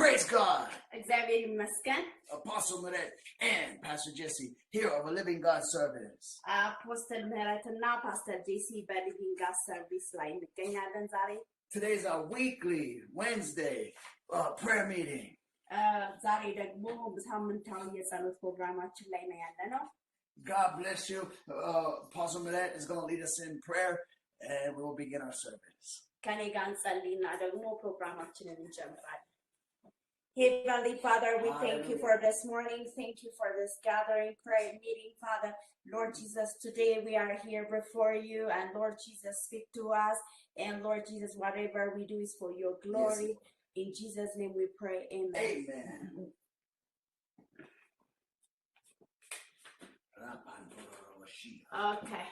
Praise God. እግዚአብሔር ይመስገን። Apostle Meret and Pastor Jesse here of a Living God service. አፖስትል ምህረትና ፓስተር ጄሲ በሊቪንግ ጋድ ሰርቪስ ላይ እንገኛለን ዛሬ። Today is our weekly Wednesday prayer meeting. ዛሬ ደግሞ ሳምንታዊ የጸሎት ፕሮግራማችን ላይ ነው ያለነው። God bless you. Apostle Meret is going to lead us in prayer and we will begin our service. ከኔ ጋር እንጸልይና ደግሞ ፕሮግራማችንን እንጀምራለን። Heavenly Father, we thank you for this morning. Thank you for this gathering, prayer meeting, Father. Lord Jesus, today we are here before you, and Lord Jesus, speak to us. And Lord Jesus, whatever we do is for your glory. Yes. In Jesus' name we pray. Amen. Amen. Okay.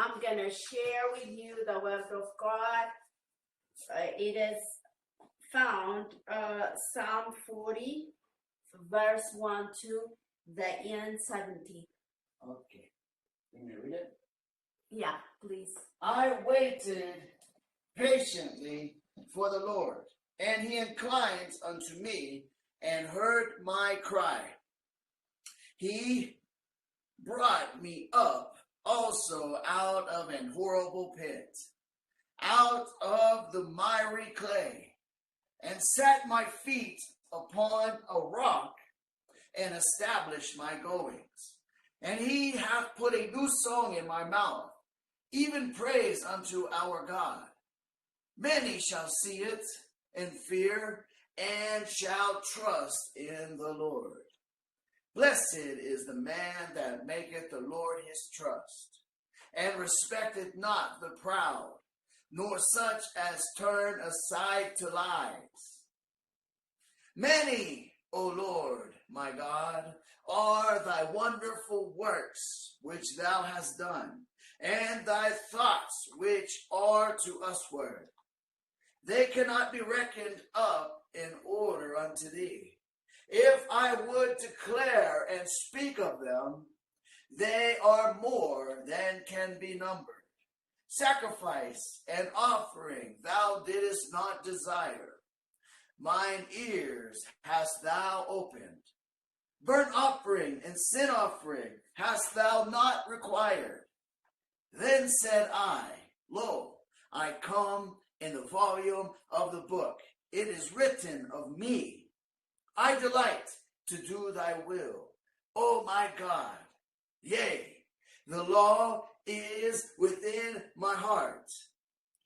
I'm going to share with you the word of God. It is found Psalm 40, verse 1 to the end 70. Okay. Let me read it. Yeah, please. I waited patiently for the Lord, and he inclines unto me and heard my cry. He brought me up also out of an horrible pit, out of the miry clay, and set my feet upon a rock, and established my goings. And he hath put a new song in my mouth, even praise unto our God. Many shall see it and fear, and shall trust in the Lord. Blessed is the man that maketh the Lord his trust, and respecteth not the proud, nor such as turn aside to lies. Many, O Lord, my God, are thy wonderful works which thou hast done, and thy thoughts which are to usward. They cannot be reckoned up in order unto thee. If I would declare and speak of them, they are more than can be numbered. Sacrifice and offering thou didst not desire. Mine ears hast thou opened. Burnt offering and sin offering hast thou not required. Then said I, Lo, I come in the volume of the book. It is written of me. I delight to do thy will, O my God. Yea, the law is within my heart.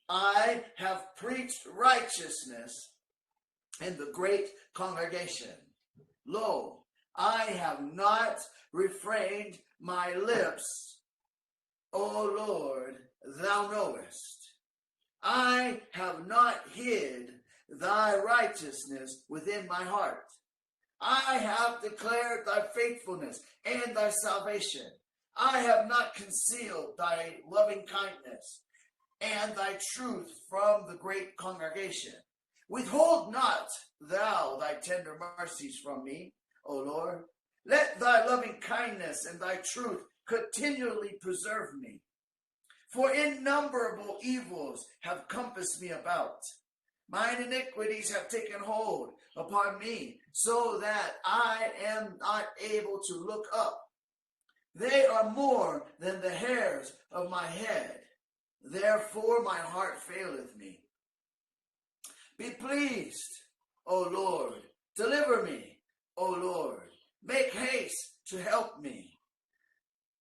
I have preached righteousness in the great congregation. Lo, I have not refrained my lips. O Lord, thou knowest. I have not hid thy righteousness within my heart. I have declared thy faithfulness and thy salvation. I have not concealed thy loving kindness and thy truth from the great congregation. Withhold not thou thy tender mercies from me, O Lord. Let thy loving kindness and thy truth continually preserve me. For innumerable evils have compassed me about. Mine iniquities have taken hold upon me, so that I am not able to look up. They are more than the hairs of my head. Therefore my heart faileth me. Be pleased, O Lord, deliver me, O Lord. Make haste to help me.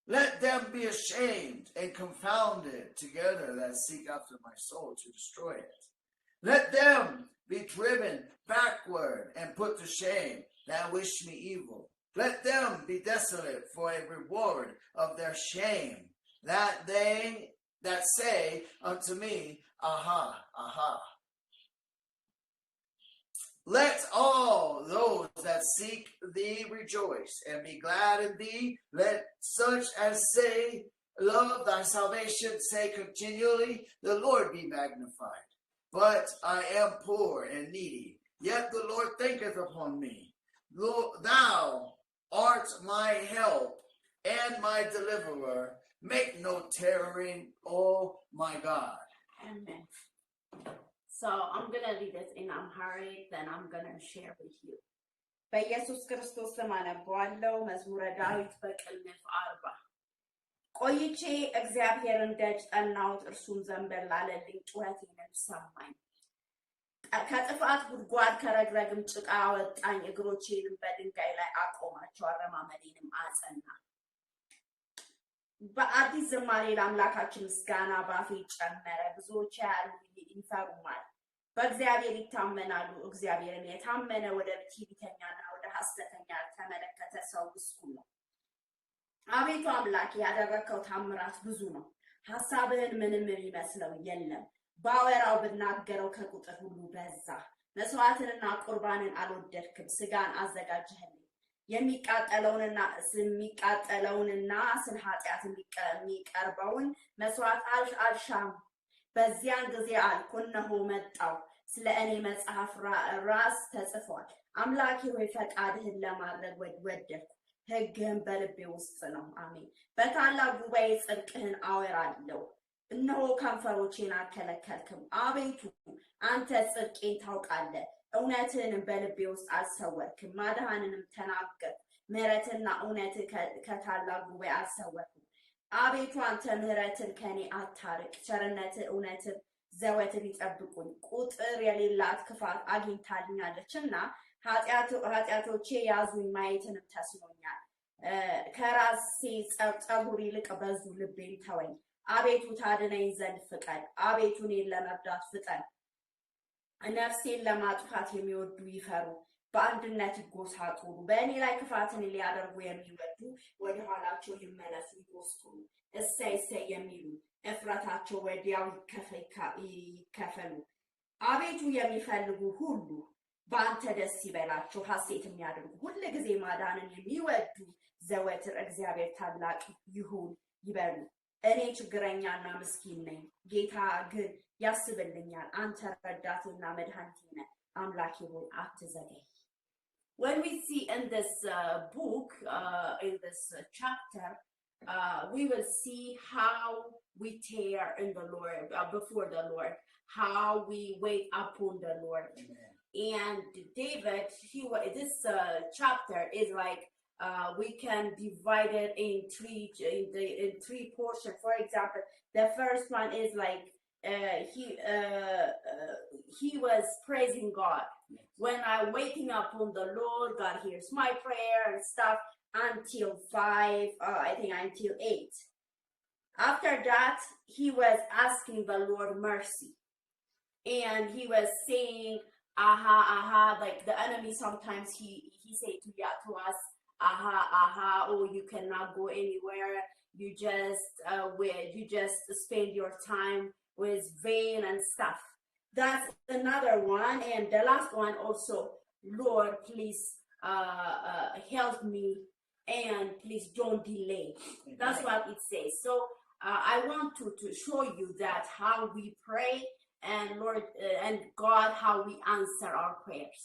Let them be ashamed and confounded together that seek after my soul to destroy it. Let them be driven backward and put to shame that wish me evil. Let them be desolate for a reward of their shame, that they that say unto me, Aha, aha. Let all those that seek thee rejoice and be glad in thee. Let such as say, love thy salvation, say continually, the Lord be magnified. But I am poor and needy, yet the Lord thinketh upon me. Thou art my help and my deliverer. Make no tarrying, O my God. Amen. So I'm going to read it in Amharic, then I'm going to share with you. በኢየሱስ ክርስቶስ ስም አነባዋለሁ። መዝሙረ ዳዊት በቅንፍ 40 ቆይቼ እግዚአብሔርን ደጅ ጠናሁት፣ እርሱም ዘንበል አለልኝ፣ ጩኸቴንም ሰማኝ። ከጥፋት ጉድጓድ ከረግረግም ጭቃ አወጣኝ፣ እግሮቼንም በድንጋይ ላይ አቆማቸው፣ አረማመዴንም አጸና። በአዲስ ዝማሬ ለአምላካችን ምስጋና ባፌ ጨመረ። ብዙዎች ያሉ ይፈሩማል፣ በእግዚአብሔር ይታመናሉ። እግዚአብሔርን የታመነ ወደ ትዕቢተኛና ወደ ሐሰተኛ ያልተመለከተ ሰው ምስጉን ነው። አቤቱ አምላክ ያደረከው ታምራት ብዙ ነው፣ ሐሳብህን ምንም የሚመስለው የለም። ባወራው ብናገረው ከቁጥር ሁሉ በዛ። መስዋዕትንና ቁርባንን አልወደድክም፣ ስጋን አዘጋጀህልኝ። የሚቃጠለውንና ስለ ኃጢአት የሚቀርበውን መስዋዕት አልሻም። በዚያን ጊዜ አልኩ፣ እነሆ መጣው፣ ስለ እኔ መጽሐፍ ራስ ተጽፏል። አምላኬ ሆይ ፈቃድህን ለማድረግ ወደድኩ፣ ሕግህን በልቤ ውስጥ ነው። አሜን። በታላቅ ጉባኤ ጽድቅህን አወራለሁ። እነሆ ከንፈሮቼን አልከለከልክም። አቤቱ አንተ ጽድቄን ታውቃለህ፣ እውነትህንም በልቤ ውስጥ አልሰወርክም። ማዳንንም ተናገርኩ፣ ምሕረትና እውነት ከታላቅ ጉባኤ አልሰወርኩም። አቤቱ አንተ ምሕረትን ከኔ አታርቅ፣ ቸርነትህ እውነትህ ዘወትር ይጠብቁኝ። ቁጥር የሌላት ክፋት አግኝታልኛለችና ኃጢአቶቼ ያዙኝ፣ ማየትንም ተስኖኛል። ከራሴ ፀጉር ይልቅ በዙ፣ ልቤን ተወኝ። አቤቱ ታድነኝ ዘንድ ፍቀድ፣ አቤቱ እኔን ለመርዳት ፍጠን። ነፍሴን ለማጥፋት የሚወዱ ይፈሩ፣ በአንድነት ይጎሳቆሉ። በእኔ ላይ ክፋትን ሊያደርጉ የሚወዱ ወደ ኋላቸው ይመለሱ፣ ይጎስቁሉ። እሰይ እሰይ የሚሉ እፍረታቸው ወዲያው ይከፈሉ። አቤቱ የሚፈልጉ ሁሉ በአንተ ደስ ይበላቸው፣ ሐሴት የሚያደርጉ ሁል ጊዜ ማዳንን የሚወዱ ዘወትር እግዚአብሔር ታላቅ ይሁን ይበሉ። እኔ ችግረኛና ምስኪን ነኝ፣ ጌታ ግን ያስብልኛል። አንተ ረዳቴና መድኃኒቴ ነህ፣ አምላኬ ሆይ አትዘገይ። When we see in this book, in this chapter, we will see how we tear in the Lord, before the Lord, how we wait upon the Lord. Amen. And David, this chapter is like we can divide it in three portions. For example, the first one is like he was praising God. When I'm waiting upon the Lord, God hears my prayer and stuff until 5, I think until 8. After that, he was asking the Lord mercy. And he was saying, aha, aha, like the enemy sometimes he say to us, aha, aha, oh, you cannot go anywhere. You just spend your time with vain and stuff. That's another one. And the last one also, Lord, please help me and please don't delay. That's what it says. So I want to show you that how we pray and Lord and God, how we answer our prayers.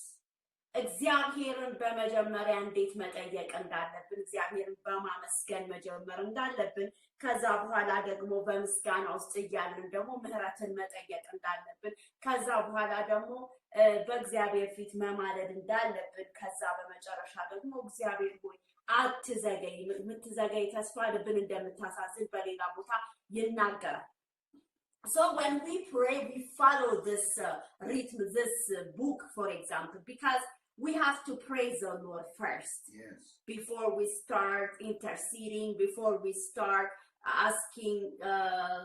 እግዚአብሔርን በመጀመሪያ እንዴት መጠየቅ እንዳለብን፣ እግዚአብሔርን በማመስገን መጀመር እንዳለብን፣ ከዛ በኋላ ደግሞ በምስጋና ውስጥ እያልን ደግሞ ምህረትን መጠየቅ እንዳለብን፣ ከዛ በኋላ ደግሞ በእግዚአብሔር ፊት መማለድ እንዳለብን፣ ከዛ በመጨረሻ ደግሞ እግዚአብሔር ሆይ አትዘገይ፣ የምትዘገይ ተስፋ ልብን እንደምታሳዝን በሌላ ቦታ ይናገራል። So when we pray, we follow this rhythm, this book, for example, because we have to praise the Lord first. Yes. Before we start interceding, before we start asking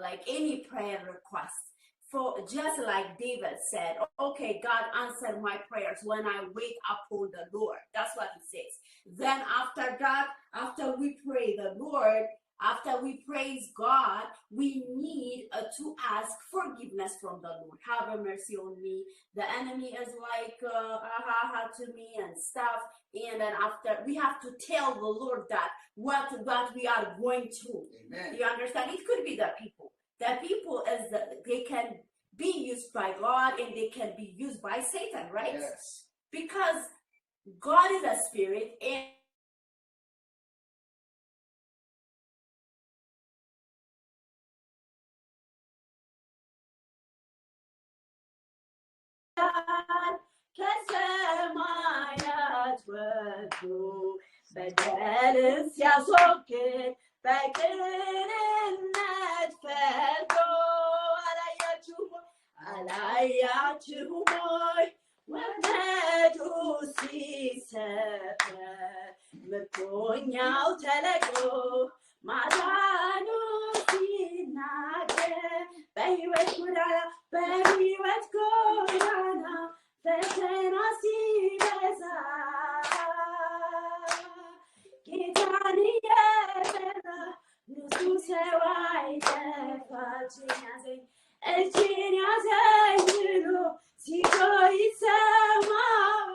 like any prayer request. For just like David said, okay, God answered my prayers when I wait upon the Lord. That's what he says. Then after that, after we pray the Lord, after we praise God, we need to ask forgiveness from the Lord. Have mercy on me. The enemy is like, to me and stuff. And then after, we have to tell the Lord that what we are going through. Amen. You understand? It could be the people. The people, they can be used by God and they can be used by Satan, right? Yes. Because God is a spirit, and ከሰማያት ወርዶ በደልን ሲያስወግድ በቅንነት ፈርዶ አላያችሁም ወይ ወጥመዱ ሲሰበር ምርኮኛው ተለቅሞ ማዳኑ ሲናገር በሕይወት ጎዳና ፈተና ሲበዛ ጌታን እየጠራ ንጹሕ ሰው አይጠፋ እጅን ያዘኝ ብሎ ሲጮህ ይሰማዋል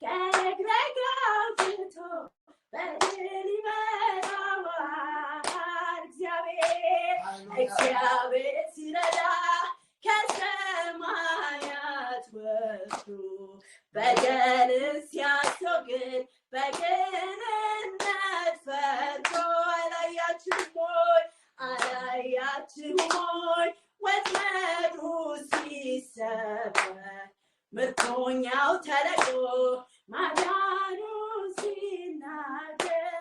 ከረግረግ አውጥቶ በድል ይመራዋል እግዚአብሔር ሲረዳ ከሰማያት ወርዶ በደልን ሲያስወግድ በቅንነት ፈርዶ አላያችሁም ወይ ወጥመዱ ሲሰበር ምርኮኛው ተለቅሞ ማዳኑ ሲናገር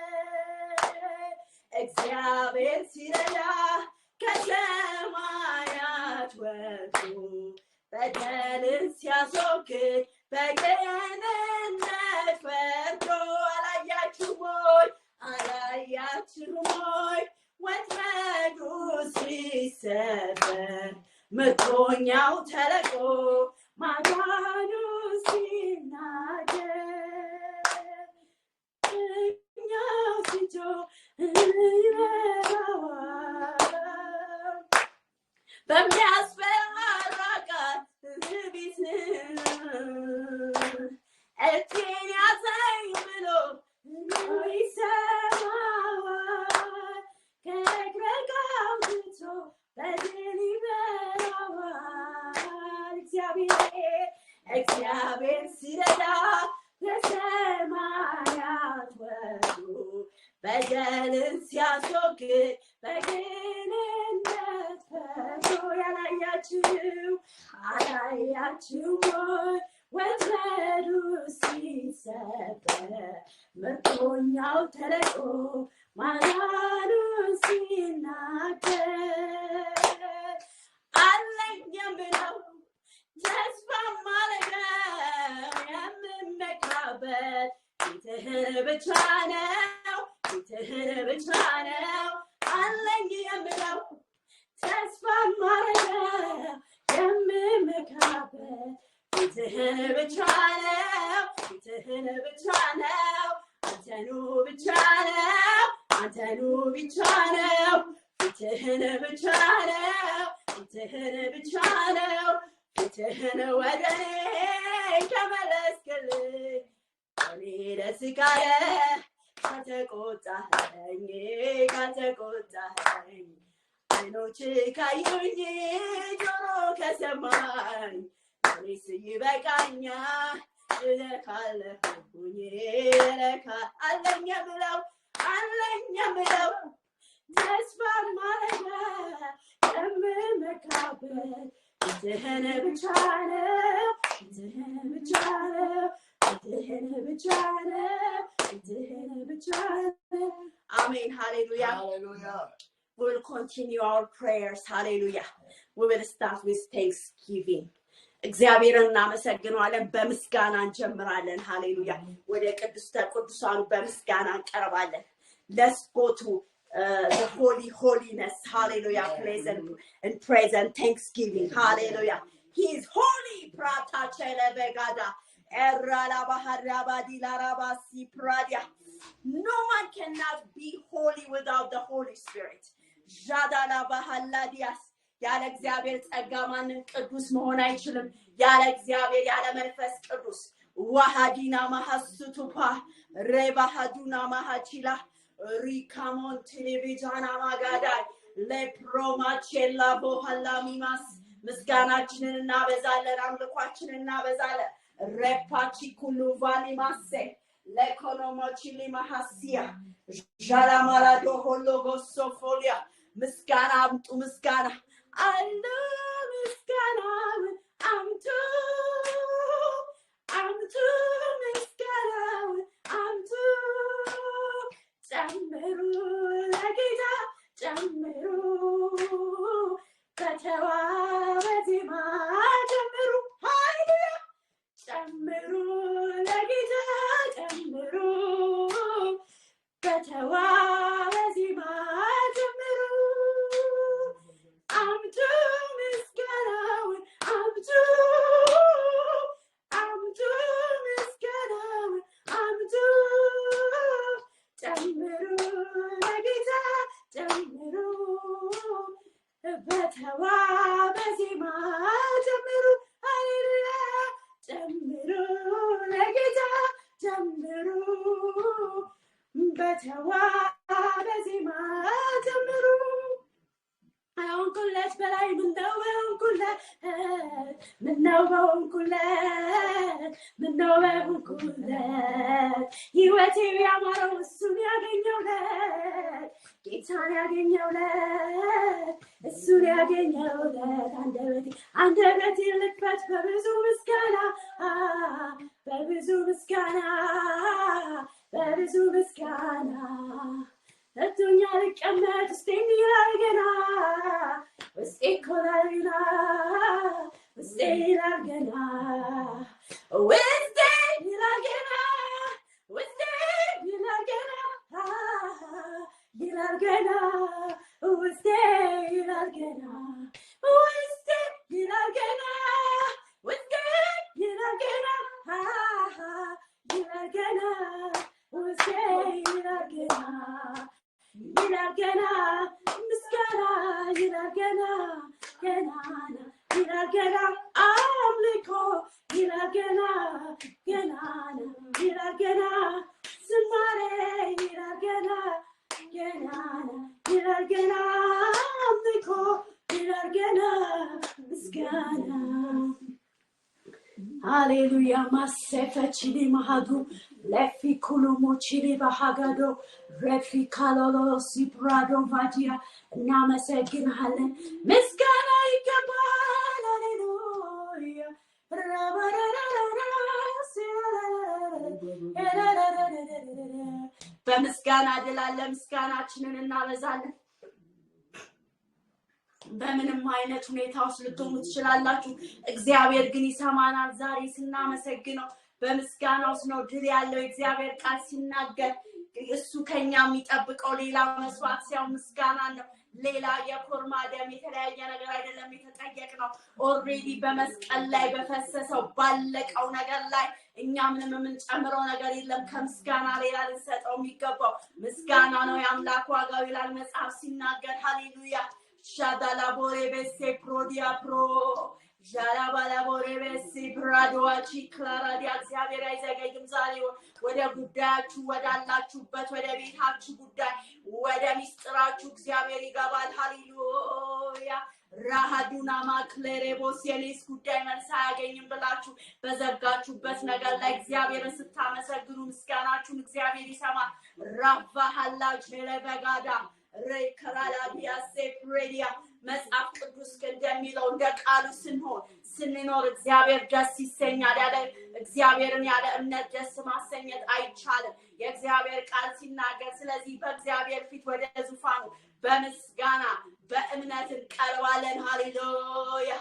እግዚአብሔር ሲረዳ ከሰማያት ወርዶ በደልን ሲያስወግድ በቅንነት ፈርዶ አላያችሁም ወይ ወጥመዱ ሲሰበር ምርኮኛው ተለቅሞ ማዳኑ ሲናገር እኛው ሲጮህ ይመራዋል በሚያስፈራራ ቃል ትዕቢት እጄን ያዘኝ ብሎ ይሰማዋል ከረግረግ አውጥቶ በድል ይመራዋል እግዚአብሔር ሲረዳ ከሰማያት ወርዶ በደልን ሲያስወግድ በቅንነት ፈርዶ አላያችሁም ወጥመዱ ሲሰበር ምርኮኛው ተለቅሞ ማዳኑ ሲናገር አለኝ የምለው ተስፋ ማረገው የምመካበት ፊትህን ብቻ ነው አለኝ የምለው ተስፋ ማረገው የምመካበት ፊትህን ብቻ ነው አንተኑ ብቻ ነው ፊትህን ወደ እኔ ከመለስክልኝ እኔ ደስ ካለህ ከተቆጣኸኝ አይኖች ካዩኝ ጆሮ ከሰማኝ እኔስ ይበቃኛል እልካለሁኝ አለኝ የምለው ተስፋ ማረገው የምመካበት ፊትህን ብቻ ነው አሜን hallelujah we will continue our prayers hallelujah we will start with thanksgiving እግዚአብሔርን እናመሰግናለን በምስጋና እንጀምራለን ሃሌሉያ ወደ ቅዱሳኑ በምስጋና እንቀርባለን let's go to the holiness hallelujah praise and thanksgiving hallelujah he is holy prata chelebegada erala baharabadi larabasi pradia no one cannot be holy without the Holy Spirit jadala bahalladias ያለ እግዚአብሔር ጸጋ ማንም ቅዱስ መሆን አይችልም ያለ እግዚአብሔር ያለ መንፈስ ቅዱስ ዋሃዲና ማሐሱቱፓ ረባሃዱና ማሐቺላ ሪካሞን ቴሌቪዥን አማጋዳይ ለፕሮማቼላ ቦሃላሚማስ ምስጋናችንን እናበዛለን አምልኳችንን እናበዛለን ረፓቺ ኩሉ ቫሊማሴ ለኮኖሞቺሊ ማሐሲያ ጃላማራዶ ሆሎጎሶፎሊያ ምስጋና አምጡ ምስጋና አለ ምስጋና አምጡ ምስጋናውን አምጡ ጨምሩ ለጌታ ጨምሩ በተዋበ ዜማ ጨምሩ ሃሌሉያ ጨምሩ ለጌታ ጨምሩ በተዋበ ዜማ ጨምሩ አምጡ ምስጋናውን አምጡ ምስጋናውን አምጡ ጨምሩ ለጌታ ጨምሩ በተዋበ ዜማ ጨምሩ ሃሌሉያ ጨምሩ ለጌታ ጨምሩ በተዋበ ዜማ ጨምሩ አሁንኩለት በላይ ምነው በሆንኩለት ሕይወቴ ያማረው እሱን ያገኘውለት ጌታን ያገኘውለት እሱን ያገኘውለት አንደበቴ ልክፈት በብዙ ምስጋና እቱኛ ልቀመጥ ውስጤ ይላል ገና ውስጤ ይላል ገና ሃሌሉያ ማሰፈችሊ ማሃዱ ለፊ ኩሉሙ ቺሊ ባሃጋዶ ረፊ ካሎሎ ሲፕራዶ ቫጂያ እናመሰግንሃለን ምስጋና ይገባል ሃሌሉያ በምስጋና ድል አለ ምስጋናችንን እናበዛለን በምንም አይነት ሁኔታ ውስጥ ልትሆኑ ትችላላችሁ እግዚአብሔር ግን ይሰማናል ዛሬ ስናመሰግነው በምስጋና ውስጥ ነው ድል ያለው እግዚአብሔር ቃል ሲናገር እሱ ከኛ የሚጠብቀው ሌላ መስዋዕት ሳይሆን ምስጋና ነው ሌላ የኮርማ ደም የተለያየ ነገር አይደለም የተጠየቅነው ኦልሬዲ በመስቀል ላይ በፈሰሰው ባለቀው ነገር ላይ እኛ ምንም የምንጨምረው ነገር የለም ከምስጋና ሌላ ልንሰጠው የሚገባው ምስጋና ነው የአምላክ ዋጋው ይላል መጽሐፍ ሲናገር ሃሌሉያ Shadalabore bese prodia pro Jalabalabore bese bradoachi clara di እግዚአብሔር አይዘገይም ዛሬ ወደ ጉዳያችሁ ወዳላችሁበት ወደ ቤታችሁ ጉዳይ ወደ ሚስጥራችሁ እግዚአብሔር ይገባል ሃሌሉያ ራሃዱና ማክለሬቦስ የኔስ ጉዳይ መልስ አያገኝም ብላችሁ በዘጋችሁበት ነገር ላይ እግዚአብሔርን ስታመሰግኑ ምስጋናችሁን እግዚአብሔር ይሰማል ራፋሃላ ጀለበጋዳ ሬከራላዲያ ሴፕሬዲያ መጽሐፍ ቅዱስ እንደሚለው እንደ ቃሉ ስንኖር እግዚአብሔር ደስ ይሰኛል ያለ እግዚአብሔርን ያለ እምነት ደስ ማሰኘት አይቻልም የእግዚአብሔር ቃል ሲናገር ስለዚህ በእግዚአብሔር ፊት ወደ ዙፋኑ በምስጋና በእምነት እንቀርባለን ሃሌሉያ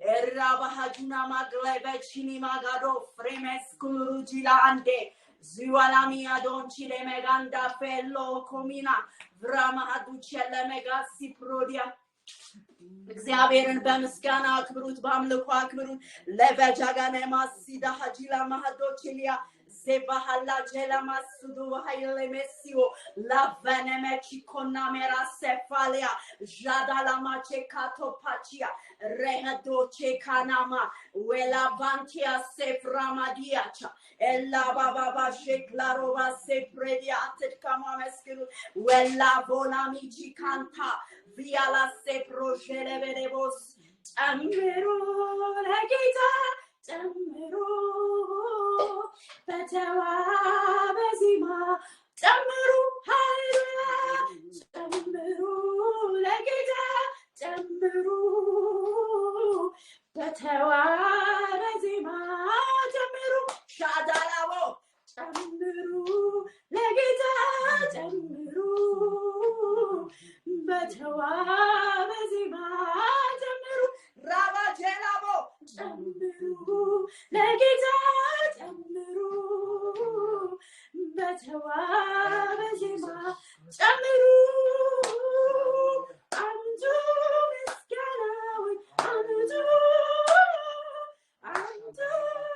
እራባሃጁና ማግላይ በቺኒ ማጋዶ ፍሬሜስ ኩሩጂላ አንዴ Zualamia donci le meganda fello comina vrama aduce le megasi prodia እግዚአብሔርን በምስጋና አክብሩት በአምልኮ አክብሩት ለበጃጋነ ማሲዳ ሀጂላ ማሃዶችሊያ ዘባሃላ ጀላ ማሱዱ ኃይለ መሲዮ ላቨነመቺ ኮናሜራ ሰፋሊያ ጃዳላማቼ ካቶፓቺያ ረህዶቼ ካናማ ወላቫንቲያ ሰፍራማዲያቻ ኤላ ባባባ ሼክላሮባ ሰፍሬዲያ አትድካማ መስክሩ ወላ ቦላሚቺ ካንታ ቪያላ ሰፕሮጀለበሬቦስ ጨምሩ ለጌታ ጨምሩ በተዋበ ዜማ ጨምሩ ሃሌሉያ ጨምሩ ለጌታ ጨምሩ በተዋበ ዜማ ጨምሩ ሻዳላቦ ጨምሩ ለጌታ ጨምሩ በተዋበ ዜማ ጨምሩ ራባጀላቦ ጨምሩ ለጌታ ጨምሩ በተዋበ ዜማ ጨምሩ አምጡ ምስጋናውን አምጡ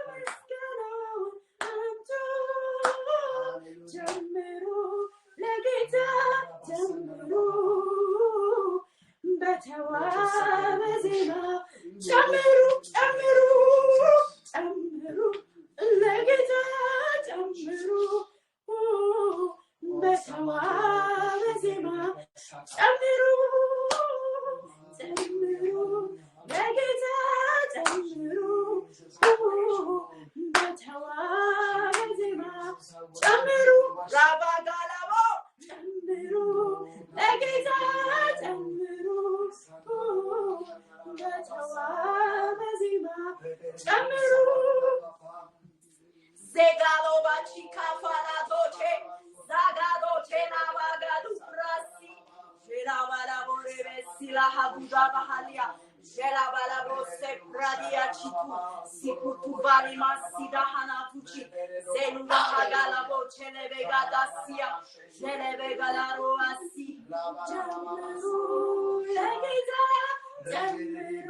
ምስጋናውን አምጡ ጨምሩ ለጌታ ጨምሩ በተዋበ ዜማ ጨምሩ ጨምሩ ጨምሩ ለጌታ ጨምሩ በተዋበ ዜማ ጨምሩ ጨምሩ ለጌታ ጨምሩ በተዋበ ዜማ ጨምሩ ራባጋላቦ ጨምሩ ለጌታ ጨምሩ በተዋበ ዜማ ጨምሩ ዜጋሎባቺ ካፋላቶቼ ዛጋዶቼ ናባጋዱ ራሲ ጀላባላቦሬቤሲ ላሃቡዳ ባሃሊያ ጀላባላቦሴ ፕራዲያ ቺቱ ሲኩቱ ባሪማሲ ዳሃናቱቺ ዜሉላ ሃጋላቦ ቼሌቤጋዳሲያ ቼሌቤጋላሮዋሲ ጨምሩ ለጌታ ጨምሩ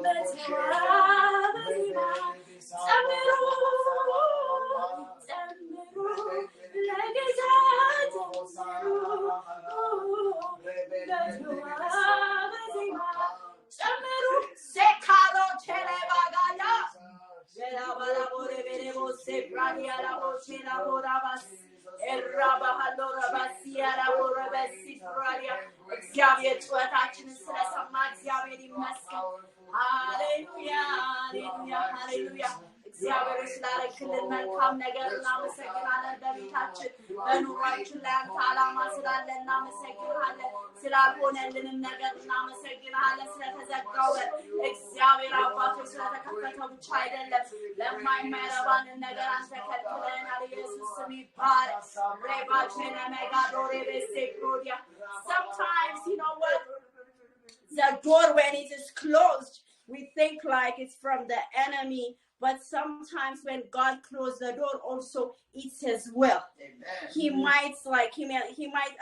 በተዋበ ዜማ ጨምሩ ጨምሩ ለጌታ ጨምሩ በተዋበ ዜማ ጨምሩ ሴካሎ ቼሌባጋያ ጀላባላቦሬቤሬቦ ሴፕራዲያላቦ ቼላቦራባስ እግዚአብሔር ጩኸታችንን ስለሰማ እግዚአብሔር ይመስገን። ሃሌሉያ ሃሌሉያ ሃሌሉያ። እግዚአብሔር ስላደረግልን መልካም ነገር እናመሰግናለን። በቤታችን በኑሯችን ላይ አንተ ዓላማ ስላለ እናመሰግናለን። ስላልሆነልንም ነገር እናመሰግናለን። ስለተዘጋው እግዚአብሔር አባቶች ስለተከፈተው ብቻ አይደለም ለማይመረባንን ነገር አንተ ከልክለናል። ኢየሱስ ስም ይባረክ። ሬባችን መጋዶሬ ቤሴፕሮዲያ sometimes you know what the door when it is closed we think like it's from the enemy. But sometimes when God closes the door, also it's His will. Amen. He might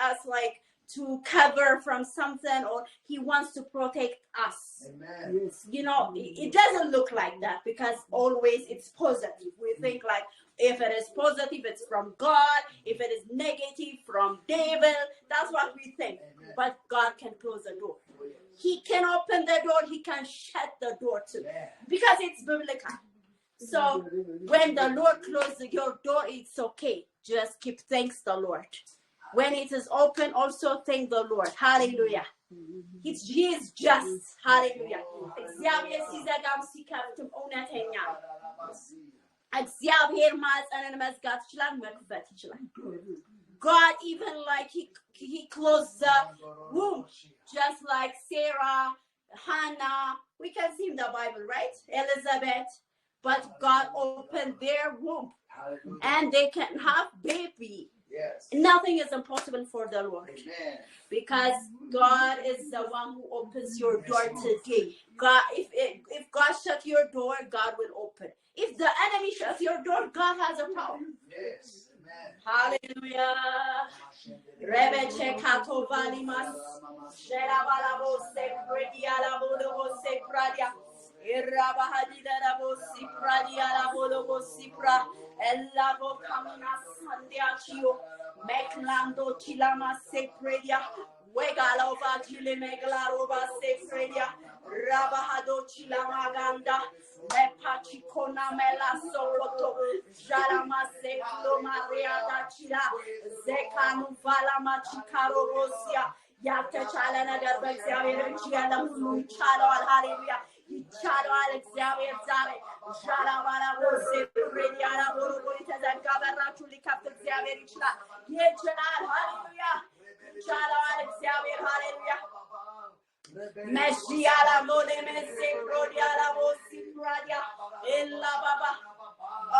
us like to cover from something, or He wants to protect us. Amen. You know, it doesn't look like that because always it's positive. We think like if it is positive, it's from God. If it is negative, from devil. That's what we think. Amen. But God can close the door. He can open the door. He can shut the door too, because it's biblical. So when the Lord closes your door, it's okay. Just give thanks to the Lord. When it is open, also thank the Lord. Hallelujah. He is just. Hallelujah. God even like he closed the womb, just like Sarah, Hannah. We can see in the Bible, right? Elizabeth. But God opened their womb. Hallelujah. And they can have baby. Yes. Nothing is impossible for the Lord. Amen. Because God is the one who opens your door today. God, if God shut your door, God will open. If the enemy shuts your door, God has a power. Yes. Amen. Hallelujah. Rebeche katovalimas. Sherabalabo sepredialabo sepradia. Irabahadida rabo sipradia rabo sipra. Elavo kamina sandiachio. Meklando chilama sepredia. Wegalova chile meglarova sepredia. Rabahado chilama ganda. Mepachikona mela soloto. Jarama seklo maria da chila. Zekanu valama chikarobosia. Yatachala nagar በእግዚአብሔር እጅ ያለ ሁሉ ይቻለዋል። ሃሌሉያ ይቻለዋል። እግዚአብሔር ዛሬ ሻላባላ ወሴ ፕሬዲያላ ወሮሮ የተዘጋ በራችሁ ሊከፍት እግዚአብሔር ይችላል። ይችላል። ሃሌሉያ ይቻለዋል። እግዚአብሔር ሃሌሉያ Meshiala mone mese prodiala mosi pradia ella baba.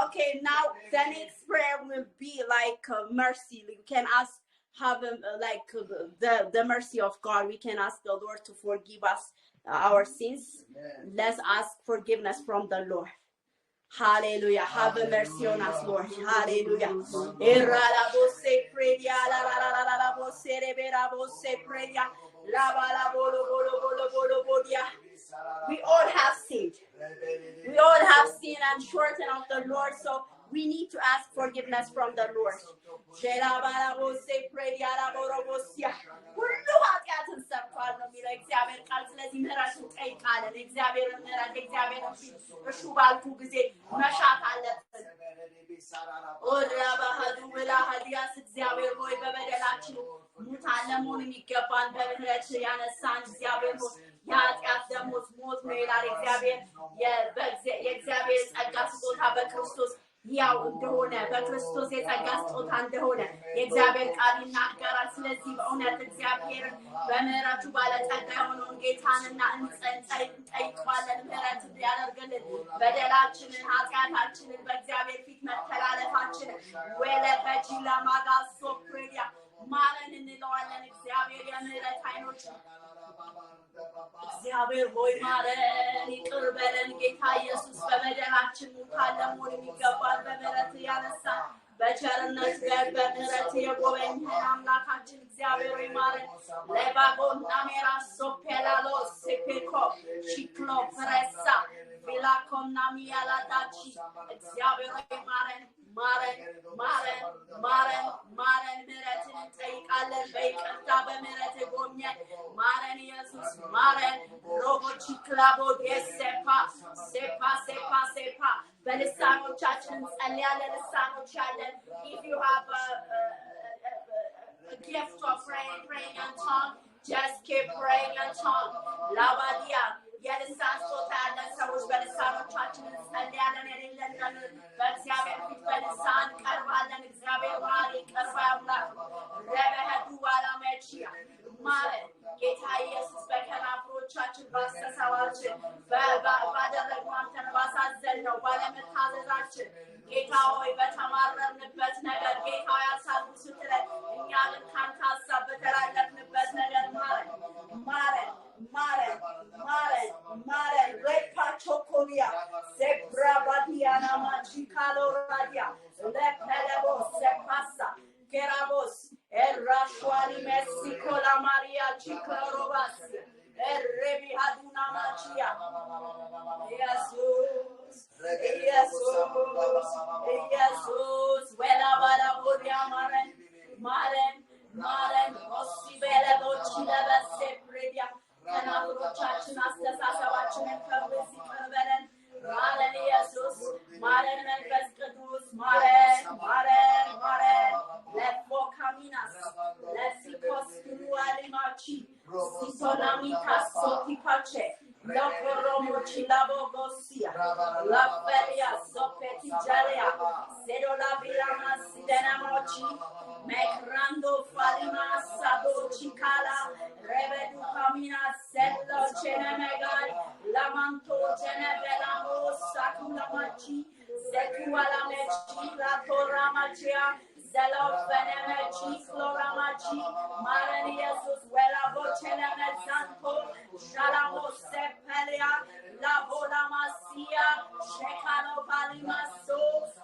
Okay, now the next prayer will be like mercy. We can ask the mercy of God. We can ask the Lord to forgive us our sins. Let's ask forgiveness from the Lord. Hallelujah. Have mercy on us, Lord. Hallelujah. We all have sinned. We all have sinned and shortened of the Lord, so we need to ask forgiveness from the Lord. ሁሉ ኃጢአትን ሰርቷል ነው የሚለው እግዚአብሔር ቃል። ስለዚህ ምህረቱን ጠይቃለን። እግዚአብሔርን ምህረት እግዚአብሔርን ፊት እሹ ባልኩ ጊዜ መሻት አለብን። ኦራ ባህዱ ብላ ሀዲያስ እግዚአብሔር ሆይ በበደላችን ሙታን ለመሆን የሚገባን በምህረት ያነሳን እግዚአብሔር ሆይ የኃጢአት ደሞዝ ሞት ነው ይላል እግዚአብሔር። የእግዚአብሔር ጸጋ ስጦታ በክርስቶስ ያው እንደሆነ በክርስቶስ የጸጋ ስጦታ እንደሆነ የእግዚአብሔር ቃል ይናገራል። ስለዚህ በእውነት እግዚአብሔርን በምህረቱ ባለጸጋ የሆነውን ጌታንና እንጠይቀዋለን ምህረት እንዲያደርግልን በደላችንን ኃጢአታችንን በእግዚአብሔር ፊት መተላለፋችንን ወለ በጂላ ማጋሶ ፕሬዲያ ማረን እንለዋለን። እግዚአብሔር የምህረት አይኖች እግዚአብሔር ሆይ ማረን፣ ይቅር በለን ጌታ ኢየሱስ። በበደላችን ሙታን ለመሆን የሚገባን በምህረት ያነሳን በቸርነት በምህረት የጎበኘን አምላካችን እግዚአብሔር ሆይ ማረን። ለባጎና ሜራሶ ፔላሎ ሴፔኮ ሺክሎ ፍሬሳ ቪላኮና ሚያላዳቺ እግዚአብሔር ሆይ ማረን ማረን ማረን ማረን ማረን። ምህረትን እንጠይቃለን። በይቅርታ በምህረት ጎብኘን። ማረን ኢየሱስ ማረን። ሮቦቺ ክላቦ ሴፓ ሴፓ ሴፓ ሴፓ በልሳኖቻችን እንጸልያለን። ልሳኖች ያለን if you have a gift of praying in tongue, just keep praying in tongue. Labadia የልሳን ስጦታ ያለን ሰዎች በልሳኖቻችን እንጸልያለን። የሌለን በእግዚአብሔር ፊት በልሳን ቀርባለን። እግዚአብሔር ማሪ ቀርባ ያምላክ ረበህዱ ዋላመቺያ ማረን ጌታ ኢየሱስ። በከናፍሮቻችን ባስተሳባችን ባደረግነው አንተን ባሳዘንነው ባለመታዘዛችን ጌታ ሆይ በተማረርንበት ነገር ጌታ ያሳቡ ስትለን እኛ ግን ካንተ ሀሳብ በተላለፍንበት ነገር ማረን ማረን ማረን ማረን ማረን። ሬፓቾኮሪያ ዜብራባዲያና ማቺካሎራዲያ ለፐለቦ ሴፓሳ ኬራቦስ ኤራሽዋኒ ሜክሲኮላ ማሪያ ቺክሎሮባስ ኤሬቢ አዱና ማቺያ ኢየሱስ ኢየሱስ ኢየሱስ ወላባላ ቦዲያ ማረን ማረን ማረን ኦሲ በለቦች ለበሰ ፕሬዲያ ከናፍሮቻችን አስተሳሰባችንን ከብስ ይቅር በለን። ማረን ኢየሱስ ማረን መንፈስ ቅዱስ ማረን ማረን ማረን። ለፎ ካሚናስ ለሲኮስ ክሉዋሊማቺ ሲቶላሚታ ሶቲፓቼ ለፎሮሞቺ ላቦጎሲያ ላፌሪያ ሶፔቲጃሪያ ሴዶላቢራማ ሲደናሞቺ መክራንዶ ፋሊማ ሳቦቺ ካላ revedu camina sello cenemegai lamanto cenebelamo sakula machi sekuala mechi la torra machia zelo fenemechi flora machi marani Jesus wela bochene mezanto shalamo sepelia la bola masia shekalo palimaso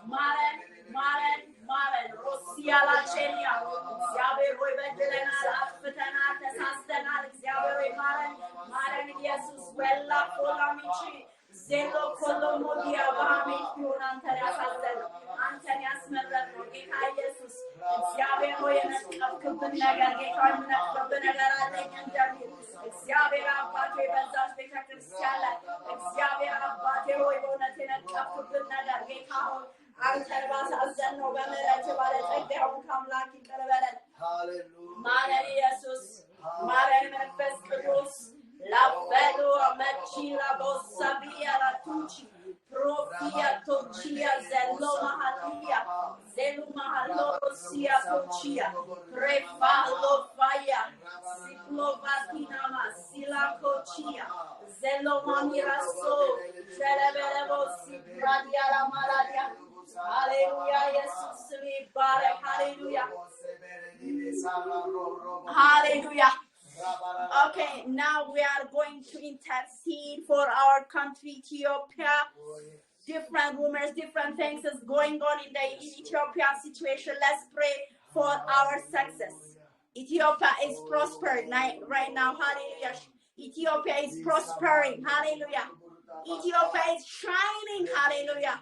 maren maren maren rosia la chenia እግዚአብሔር ሆይ በድለናል፣ አጥፍተናል፣ ተሳስተናል። እግዚአብሔር ሆይ ማረን ማረን ኢየሱስ ወላ ኮላሚቺ ዜሎ ኮሎሞዲያ ባሜት ቢሆን አንተን ያሳዘነው አንተን ያስመረጥነው ጌታ ኢየሱስ እግዚአብሔር ሆይ የነቀፍክብን ነገር ጌታ የምነቅፍብን ነገር አለኝ እንደሚል እግዚአብሔር አባቴ በዛች ቤተክርስቲያን ላይ እግዚአብሔር አባቴ ሆይ በእውነት የነቀፍክብን ነገር ጌታ ሆይ አንተን ባሳዘንነው በምህረት ባለጸጋ የሆንክ አምላክ ይቅር በለን። ማረን ኢየሱስ ማረን መንፈስ ቅዱስ ላፈሎ መቺላ ቦሳቢያ ላቱቺ ፕሮፊያ ቶቺያ ዘሎ ማሃሊያ ዘሉ ማሃሎ ሮሲያ ቶቺያ ፕሬፋሎ ፋያ ሲክሎ ባቲናማ ሲላ Rabila Kochia, Zelomamira So, Zelebelebosi, Radiala Maladia. Hallelujah, Jesus, we barak. Hallelujah. Hallelujah. Okay, now we are going to intercede for our country, Ethiopia. Different rumors, different things is going on in the Ethiopian situation. Let's pray for our success. Ethiopia is prospering right now. Hallelujah. Ethiopia is prospering. Hallelujah. Ethiopia is shining. Hallelujah.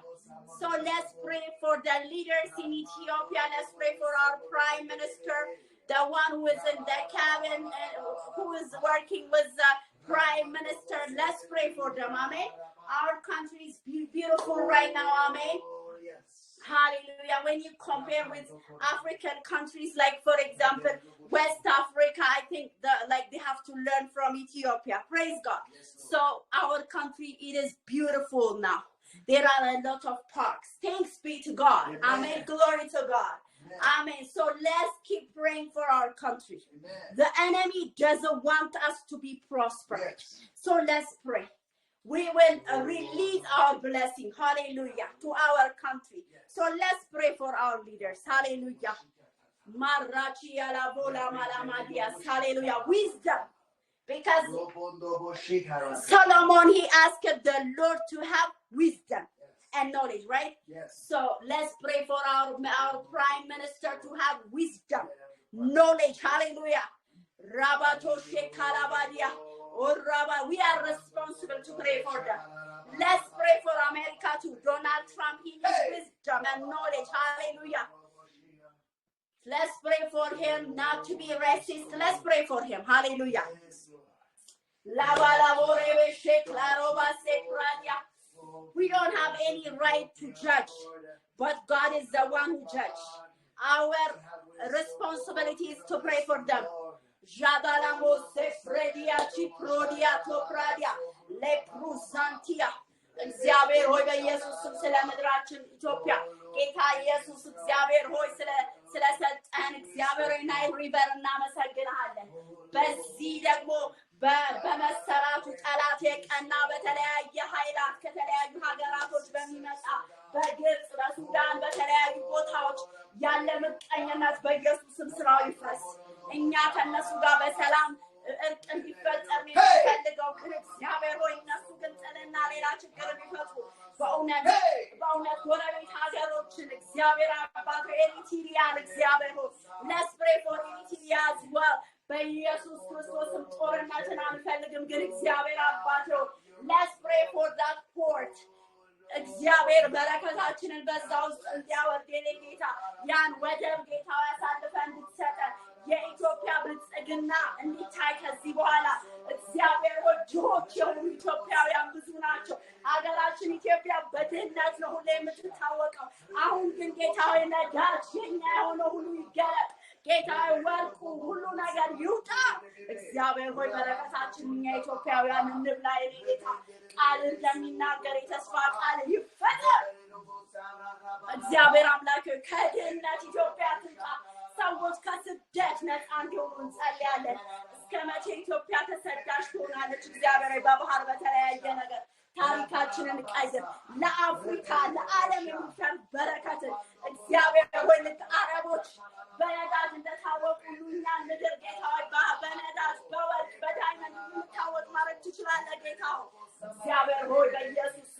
So let's pray for the leaders in Ethiopia. Let's pray for our prime minister, the one who is in the cabin, who is working with the prime minister. Let's pray for them. Amen. Our country is beautiful right now. Amen. Hallelujah. When you compare with African countries, like for example, West Africa, I think they have to learn from Ethiopia. Praise God. So our country, it is beautiful now. There are a lot of parks. Thanks be to God. Amen. Glory to God. Amen. So let's keep praying for our country. The enemy doesn't want us to be prosperous. So let's pray. We will release our blessing. Hallelujah. To our country. So let's pray for our leaders. Hallelujah. Hallelujah. Wisdom. Because Solomon, he asked the Lord to have wisdom and knowledge, right? So let's pray for our prime minister to have wisdom, knowledge. Hallelujah. We are responsible to pray for them. Let's pray for America too. Donald Trump, he needs wisdom and knowledge. Hallelujah. Let's pray for him not to be racist. Let's pray for him. Hallelujah. We don't have any right to judge, but God is the one who judges. Our responsibility is to pray for them. እግዚአብሔር ሆይ በኢየሱስ ስም ስለ ምድራችን ኢትዮጵያ ጌታ ኢየሱስ እግዚአብሔር ሆይ ስለሰጠን እግዚአብሔር ሆይ ናይል ሪቨር እናመሰግናለን። በዚህ ደግሞ በመሰራቱ ጠላት የቀና በተለያየ ኃይላት ከተለያዩ ሀገራቶች በሚመጣ በግብጽ በሱዳን በተለያዩ ቦታዎች ያለ ምቀኝነት በኢየሱስ ስም ስራው ይፍረስ። እኛ ከነሱ ጋር በሰላም እርቅ እንዲፈጠር የሚፈልገው እግዚአብሔር ሆይ እነሱ ግን ጥልና ሌላ ችግር ቢፈጥሩ በእውነት ጎረቤት ሀገሮችን እግዚአብሔር አባት ኤሪትሪያን እግዚአብሔር ሆይ let's pray for Eritrea as well. በኢየሱስ ክርስቶስም ጦርነትን አንፈልግም ግን እግዚአብሔር አባት ሆይ let's pray for that port. እግዚአብሔር በረከታችንን በዛ ውስጥ እንዲያወርድ ጌታ ያን ወደብ ጌታ ያሳልፈን እንድትሰጠን የኢትዮጵያ ብልጽግና እንዲታይ ከዚህ በኋላ እግዚአብሔር ሆይ ድሆች የሆኑ ኢትዮጵያውያን ብዙ ናቸው። ሀገራችን ኢትዮጵያ በድህነት ነው ሁሌ የምትታወቀው። አሁን ግን ጌታ ሆይ ነዳጅ የኛ የሆነው ሁሉ ይገለጥ። ጌታ ሆይ ወርቁ ሁሉ ነገር ይውጣ። እግዚአብሔር ሆይ በረከታችን እኛ ኢትዮጵያውያን እንብላ። ጌታ ቃልን ለሚናገር የተስፋ ቃል ይፈጸም። እግዚአብሔር አምላክ ከድህነት ኢትዮጵያ ትውጣ። ሰዎች ከስደት ነፃ እንዲሆኑ እንጸልያለን። እስከ መቼ ኢትዮጵያ ተሰዳሽ ትሆናለች? እግዚአብሔር በባህር በተለያየ ነገር ታሪካችንን ቀይር። ለአፍሪካ ለዓለም የሚተርፍ በረከትን እግዚአብሔር ሆይ ልክ አረቦች በነዳጅ እንደታወቁ እኛ ምድር ጌታ ሆይ በነዳጅ በወርቅ በዳይመንድ የምታወቅ ማድረግ ትችላለህ ጌታ ሆይ እግዚአብሔር ሆይ በኢየሱስ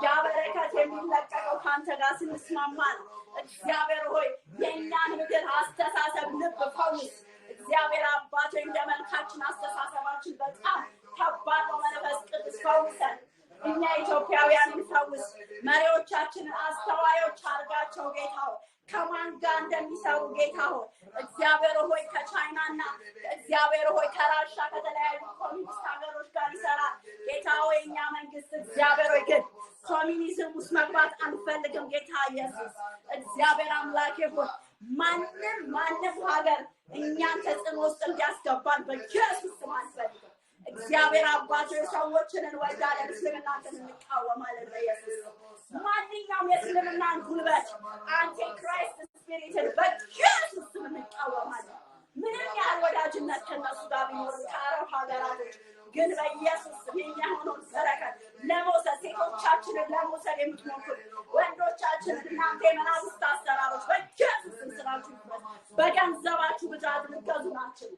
ያ በረከት የሚለቀቀው ከአንተ ጋር ስንስማማ ነው። እግዚአብሔር ሆይ የእኛን ምድር አስተሳሰብ ልብ ፈውስ። እግዚአብሔር አባት እንደ መልካችን አስተሳሰባችን በጣም ከባድ ነው። መንፈስ ቅዱስ ፈውሰን። እኛ ኢትዮጵያውያንን ፈውስ። መሪዎቻችንን አስተዋዮች አድርጋቸው ጌታ ሆይ ከማን ጋር እንደሚሰሩ ጌታ ሆይ እግዚአብሔር ሆይ ከቻይናና እግዚአብሔር ሆይ ከራሻ ከተለያዩ ኮሚኒስት ሀገሮች ጋር ይሰራል ጌታ ሆይ እኛ መንግስት እግዚአብሔር ሆይ ግን ኮሚኒዝም ውስጥ መግባት አንፈልግም ጌታ ኢየሱስ እግዚአብሔር አምላኬ ሆይ ማንም ሀገር እኛን ተጽዕኖ ውስጥ እንዲያስገባን በኢየሱስ ስም አንፈልግም። እግዚአብሔር አባቶ ሰዎችን እንወዳለን። እስልምናን እንቃወማለን በኢየሱስ ማንኛውም የእስልምናን ጉልበት አንቲክራይስት ስፒሪትን በኢየሱስ ስም እንቃወማለን። ምንም ያህል ወዳጅነት ከነሱ ጋር ቢኖር ከአረብ ሀገራቶች ወንዶቻችንን እናንተ የመናፍስት አሰራሮች በኢየሱስ ስም ስራችሁ ይፍረስ። በገንዘባችሁ ብዛት ልትገዙ ናችሁ።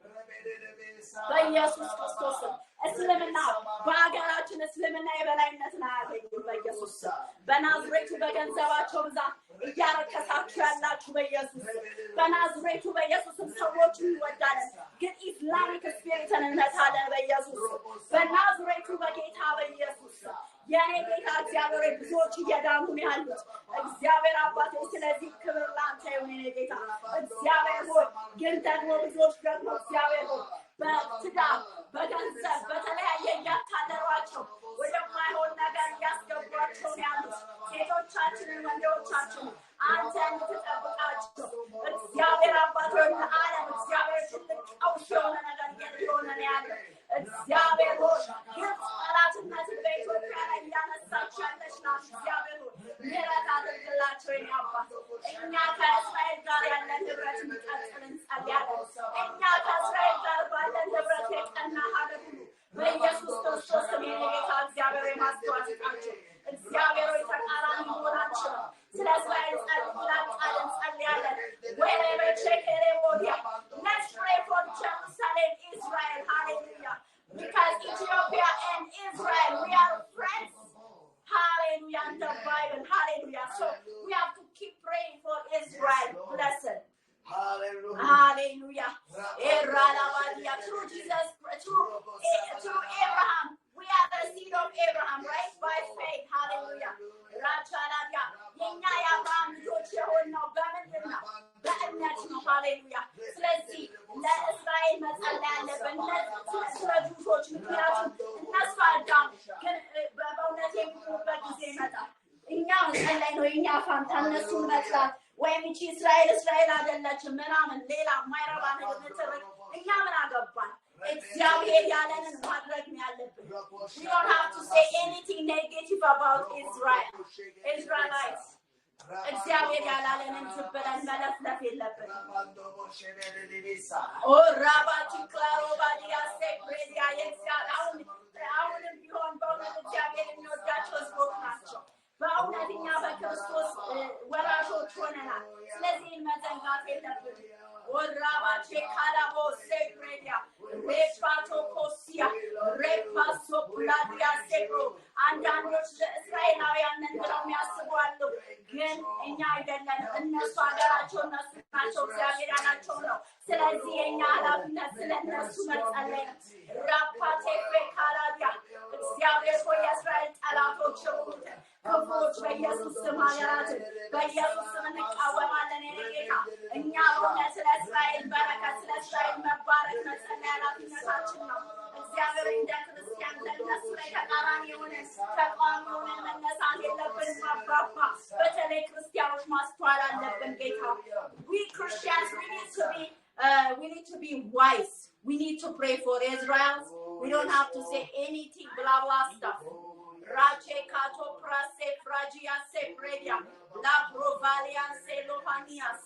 በኢየሱስ ክርስቶስ ስም እስልምና በሀገራችን እስልምና የበላይነትን አያገኝም። በኢየሱስ ስም በናዝሬቱ በገንዘባቸው ብዛት እያረከሳችሁ ያላችሁ በኢየሱስ ስም በናዝሬቱ በኢየሱስ ስም ሰዎችን እንወዳለን፣ ግን ኢስላሚክ ስፒሪትን እንመታለን በኢየሱስ ስም በናዝሬቱ በጌታ በኢየሱስ ስም የኔ ጌታ እግዚአብሔር ብዙዎች እየዳኑ ነው ያሉት። እግዚአብሔር አባቴ ስለዚህ ክብር ላንተ ይሁን። የኔ ጌታ እግዚአብሔር ሆይ ግን ደግሞ ብዙዎች ደግሞ እግዚአብሔር ሆይ በትዳር በገንዘብ በተለያየ እያታለሏቸው ወደማይሆን ነገር እያስገቧቸው ነው ያሉት። ሴቶቻችንን ወንዶቻችንን አንተ እንድትጠብቃቸው እግዚአብሔር አባቴ ሆይ ለዓለም እግዚአብሔር ትልቅ ቀውስ የሆነ ነገር እየሆነ ነው ያለው። እግዚአብሔር ሆይ ግብፅ ጠላትነትን በኢትዮጵያ ላይ እያነሳች ያለች ናት። እግዚአብሔር ሆይ ምሕረት አድርግላቸው የኔ አባት። እኛ ከእስራኤል ጋር ያለን ህብረት እንዲቀጥል እንጸልያለን። እኛ ከእስራኤል ጋር ባለን ህብረት የቀና ሀገር ሁሉ በኢየሱስ ክርስቶስ ስም የኔ ጌታ እግዚአብሔር የማስተዋል ስጣቸው። እግዚአብሔር ሆይ ተቃራኒ መሆናችን ስለ እስራኤል ቃል እንጸልያለን። wherever Chekere Modia, let's pray for Jerusalem, Israel, hallelujah. Because Ethiopia and Israel, we are friends. Hallelujah, in the Bible, hallelujah. So we have to keep praying for Israel. Blessed. Hallelujah. Hallelujah. Through Jesus, through Abraham, we are the seed of Abraham, right? By faith. Hallelujah. Rachaladia. Yenya Abraham ልጆች የሆነው በምንድን ነው? በእምነት ነው። ሃሌሉያ። ስለዚህ ለእስራኤል መጸለይ አለብን ስለ ጁሾች፣ ምክንያቱም እነሱ አዳም ግን በእውነት የሚሆኑበት ጊዜ ይመጣል። እኛ መጸለይ ነው የኛ ፋንታ፣ እነሱን መጥራት ወይም ይቺ እስራኤል አይደለችም ምናምን ሌላ የማይረባ ነገር ንትርክ እኛ ምን አገባን? እግዚአብሔር ያለንን ማድረግ ነው ያለብን። We don't have to say anything negative about Israelites. እግዚአብሔር ያላለንን ዝም ብለን መለፍለፍ የለብንም። ራባቲ ክላሮባዲያ ሴፕሬዲያ አሁንም ቢሆን በእውነት እግዚአብሔር የሚወዳቸው ሕዝቦች ናቸው። በእውነት እኛ በክርስቶስ ወራሾች ሆነናል። ስለዚህ መዘንጋት የለብንም። ወራባቼ ካላቦ ሴፕሬዲያ ሬፓቶ ኮሲያ ሬፓሶ ፕላዲያ ሴፕሮ አንዳንዶች ለእስራኤላውያን ነን ብለው የሚያስቡ አሉ። ግን እኛ አይደለንም። እነሱ ሀገራቸው እነሱ ናቸው። እግዚአብሔር ያላቸው ነው። ስለዚህ የእኛ ኃላፊነት ስለ እነሱ መጸለይ ነው። ራፓቴ ካላዲያ እግዚአብሔር ሆይ የእስራኤል ጠላቶች የሆኑትን ክፉዎች በኢየሱስ ስም ሀገራትን በኢየሱስ ስም እንቃወማለን። የኔ ጌታ እኛ በእውነት ስለ እስራኤል በረከት ስለ እስራኤል መባረክ መጸለይ ኃላፊነታችን ነው። እግዚአብሔር እንደ ክርስቲያን ለእነሱ ላይ ተቃራኒ የሆነን ተቃዋሚ የሆነን መነሳት የለብንም። አባባ በተለይ ክርስቲያኖች ማስተዋል አለብን። ጌታ we Christians we need to be wise. We need to pray for Israel. We don't have to say anything blah blah stuff. Rache kato prase fragia sepredia la provalian se lohanias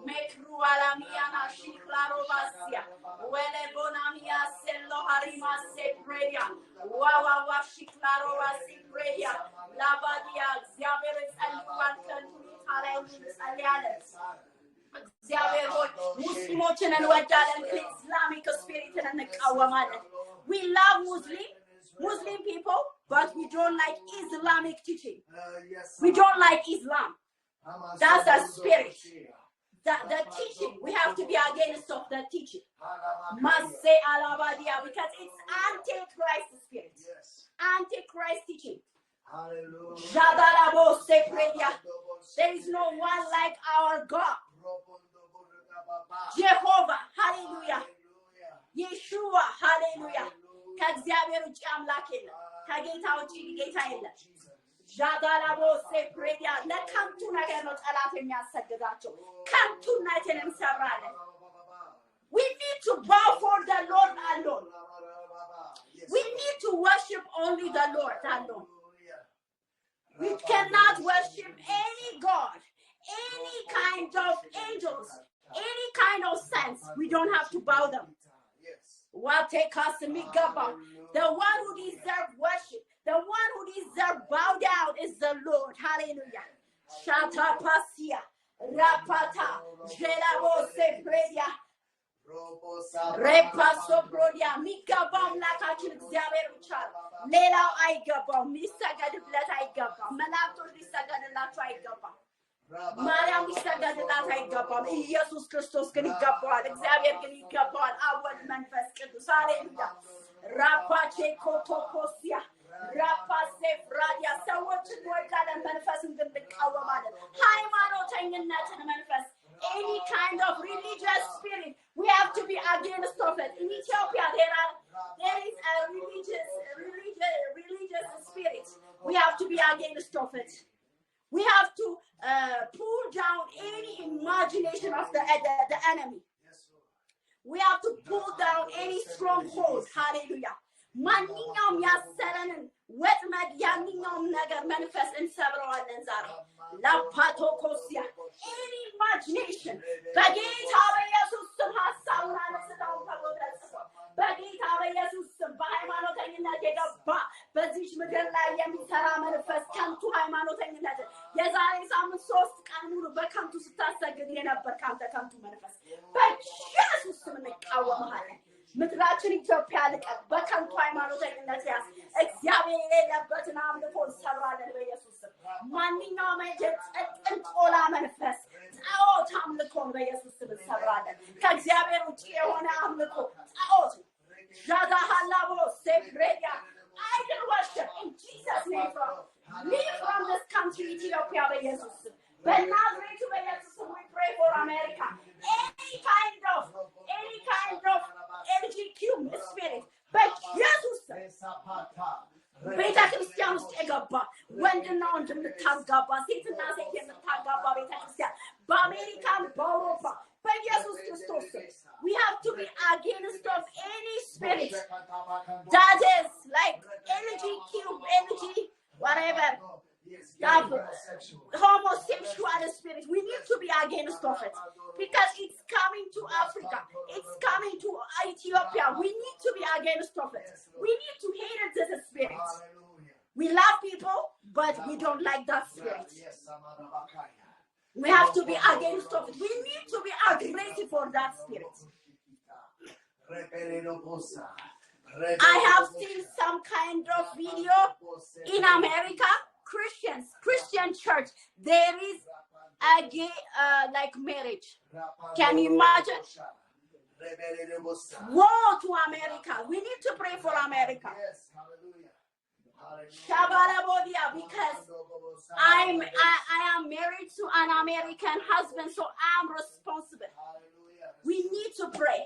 mekru alamiana shiklarovasia wele bonamia se loharima sepredia wa shiklarovasi predia la badia እግዚአብሔር ጸልዋን ከንቱኒ ታላዩ ጸልያለስ እግዚአብሔር ሆይ ሙስሊሞችን እንወዳለን፣ ኢስላሚክ ስፒሪትን እንቃወማለን። We love Muslim people, but we don't like Islamic teaching. We don't like Islam. That's the spirit. The teaching, we have to be against of the teaching. Must say alabadia because it's anti-Christ spirit. Anti-Christ teaching. Hallelujah. There is no one like our God. Jehovah, hallelujah. Yeshua, hallelujah. ከእግዚአብሔር ውጭ አምላክ የለም። ከጌታ ውጭ ጌታ የለም። ጃጋላቦ ሴፕሬዲያ ለከንቱ ነገር ነው ጠላት የሚያሰግዳቸው። ከንቱነትን እንሰብራለን። We need to bow for the Lord alone. We need to worship only the Lord alone. We cannot worship any God, any kind of angels, any kind of saints. We don't have to bow them. What take us to Migaba? The one who deserves worship, the one who deserves bow down is the Lord. Hallelujah. Shata pasia. Rapata. Jelabose predia. Repaso prodia. Mikabam lakaችን እግዚአብሔር ብቻ ሌላው አይገባም ሊሰገድለት አይገባም መላእክቶች ሊሰገድላቸው አይገባም ማርያም ሊሰገድላት አይገባም ኢየሱስ ክርስቶስ ግን ይገባዋል እግዚአብሔር ግን ይገባዋል አብ ወልድ መንፈስ ቅዱስ ሃሌሉያ ራፓቼ ኮቶኮሲያ ራፓሴ ፍራዲያ ሰዎችን ወዳለን መንፈስን ግን እንቃወማለን ሃይማኖተኝነትን መንፈስ any kind of religious spirit we have to be against of it in Ethiopia there is a religious spirit we have to be against of it we have to pull down any imagination of the enemy we have to pull down any stronghold hallelujah ማንኛውም ያሰረንን ወጥመድ ያንኛውም ነገር መንፈስ እንሰብረዋለን ዛሬ ላፓቶኮሲያ any imagination በጌታ በኢየሱስ ስም ሐሳቡን አንስተው ተወደሰ በጌታ በኢየሱስ ስም በሃይማኖተኝነት የገባ በዚህ ምድር ላይ የሚሰራ መንፈስ ከንቱ ሃይማኖተኝነት የዛሬ ሳምንት 3 ቀን ሙሉ በከንቱ ስታሰግድ የነበር ካንተ ከንቱ መንፈስ በኢየሱስ ስም እንቃወምሃለን ምድራችን ኢትዮጵያ ልቀቅ በከንቱ ሃይማኖተኝነት ያስ እግዚአብሔር የሌለበትን አምልኮ ሰብራለን በኢየሱስ ስም ማንኛውም ጥንቆላ መንፈስ ጣዖት አምልኮን በኢየሱስ ስም ሰብራለን ከእግዚአብሔር ውጪ የሆነ አምልኮ ጣዖት ጃዳሃላቦ ሴፕሬያ idol worship in Jesus name leave from this country Ethiopia በኢየሱስ ስም በናዝሬቱ በኢየሱስ ስም we pray for America any kind of LGQ spirit በኢየሱስ ስም ቤተክርስቲያን ውስጥ የገባ ወንድና ወንድ የምታጋባ ሴትና ሴት የምታጋባ ቤተክርስቲያን በአሜሪካን በአውሮፓ በኢየሱስ ክርስቶስ we have to be against of any spirit that is like LGQ whatever that homosexual spirit we need to be against of it because it's coming to Africa it's coming to Ethiopia we need to be against of it we need to hate this spirit we love people but we don't like that spirit we have to be against of it we need to be aggressive for that spirit I have seen some kind of video in America Christian church there is a gay like marriage can you imagine woe to America we need to pray for America yes hallelujah because I am married to an American husband so I'm responsible we need to pray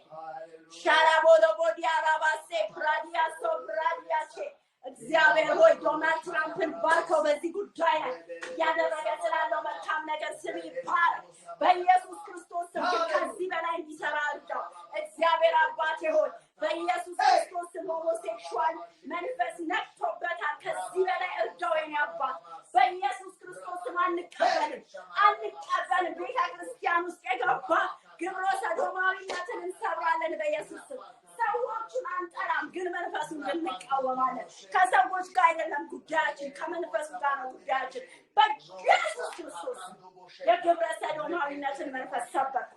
እግዚአብሔር ሆይ ዶናልድ ትራምፕን ባርከው በዚህ ጉዳይ ላይ ያደረገ ስላለው መልካም ነገር ስም ይባረክ በኢየሱስ ክርስቶስ ስም ከዚህ በላይ እንዲሰራ እርዳው እግዚአብሔር አባቴ ሆይ በኢየሱስ ክርስቶስ ስም ሆሞሴክሹዋል መንፈስ ነክቶበታል ከዚህ በላይ እርዳው የኔ አባት በኢየሱስ ክርስቶስ ስም አንቀበልም ቤተክርስቲያን ውስጥ የገባ ግብረ ሰዶማዊነትን እንሰብራለን በኢየሱስ ስም ሰዎችን አንጠራም ግን መንፈሱን እንቃወማለን ከሰዎች ጋር አይደለም ጉዳያችን ከመንፈሱ ጋር ነው ጉዳያችን በኢየሱስ ክርስቶስ የግብረ ሰዶማዊነትን መንፈስ ሰበርኩ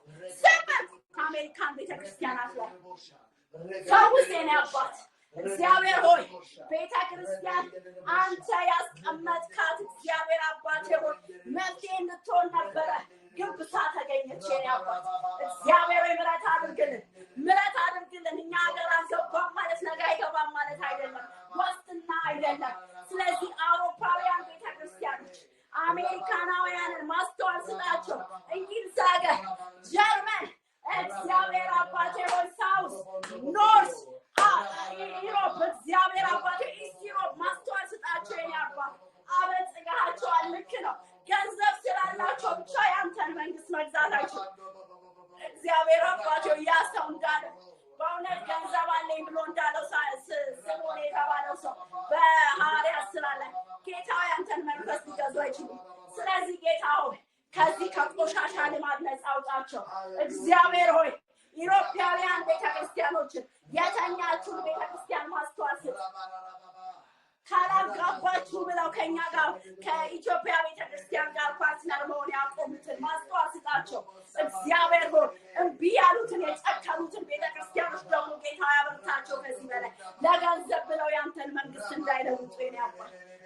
ከአሜሪካን ቤተክርስቲያናት ላይ ሰውስ የኔ አባት እግዚአብሔር ሆይ ቤተክርስቲያን አንተ ያስቀመጥካት እግዚአብሔር አባቴ ሆይ መፍትሄ እንድትሆን ነበረ ግን ብሳ ተገኘች የኔ አባት እግዚአብሔር ሆይ ምሕረት አድርግልን እኛ ሀገር አልገባም ማለት ነገ አይገባም ማለት አይደለም ዋስትና አይደለም ስለዚህ አውሮፓውያን ቤተክርስቲያኖች አሜሪካናውያንን ማስተዋል ስጣቸው እንግሊዝ ሀገር ጀርመን እግዚአብሔር አባቴ ሆይ ሳውስ ኖርዝ ዩሮፕ እግዚአብሔር አባቴ ኢስት ዩሮፕ ማስተዋል ስጣቸው የኔ አባት አበጽጋቸዋል ልክ ነው ገንዘብ ስላላቸው ብቻ ያንተን መንግስት መግዛት አይችሉም እግዚአብሔር አባቴ ያ ሰው እንዳለ በእውነት ገንዘብ አለኝ ብሎ እንዳለው ስሞን የተባለው ሰው በሐዋርያት ሥራ ላይ ጌታ ያንተን መንፈስ ሊገዙ አይችሉም ስለዚህ ጌታ ሆይ ከዚህ ከቆሻሻ ልማድ ነፃ አውጣቸው እግዚአብሔር ሆይ ኢትዮጵያውያን ቤተክርስቲያኖችን የተኛችሁን ቤተክርስቲያን ማስተዋል ስጥ ካላጋባችሁ ብለው ከኛ ጋር ከኢትዮጵያ ቤተክርስቲያን ጋር ፓርትነር መሆን ያቆሙትን ማስተዋል ስጣቸው እግዚአብሔር ሆይ እምቢ ያሉትን የጨከኑትን ቤተክርስቲያኖች ደግሞ ጌታ ያበርታቸው ከዚህ በላይ ለገንዘብ ብለው ያንተን መንግስት እንዳይለውጡ ያባ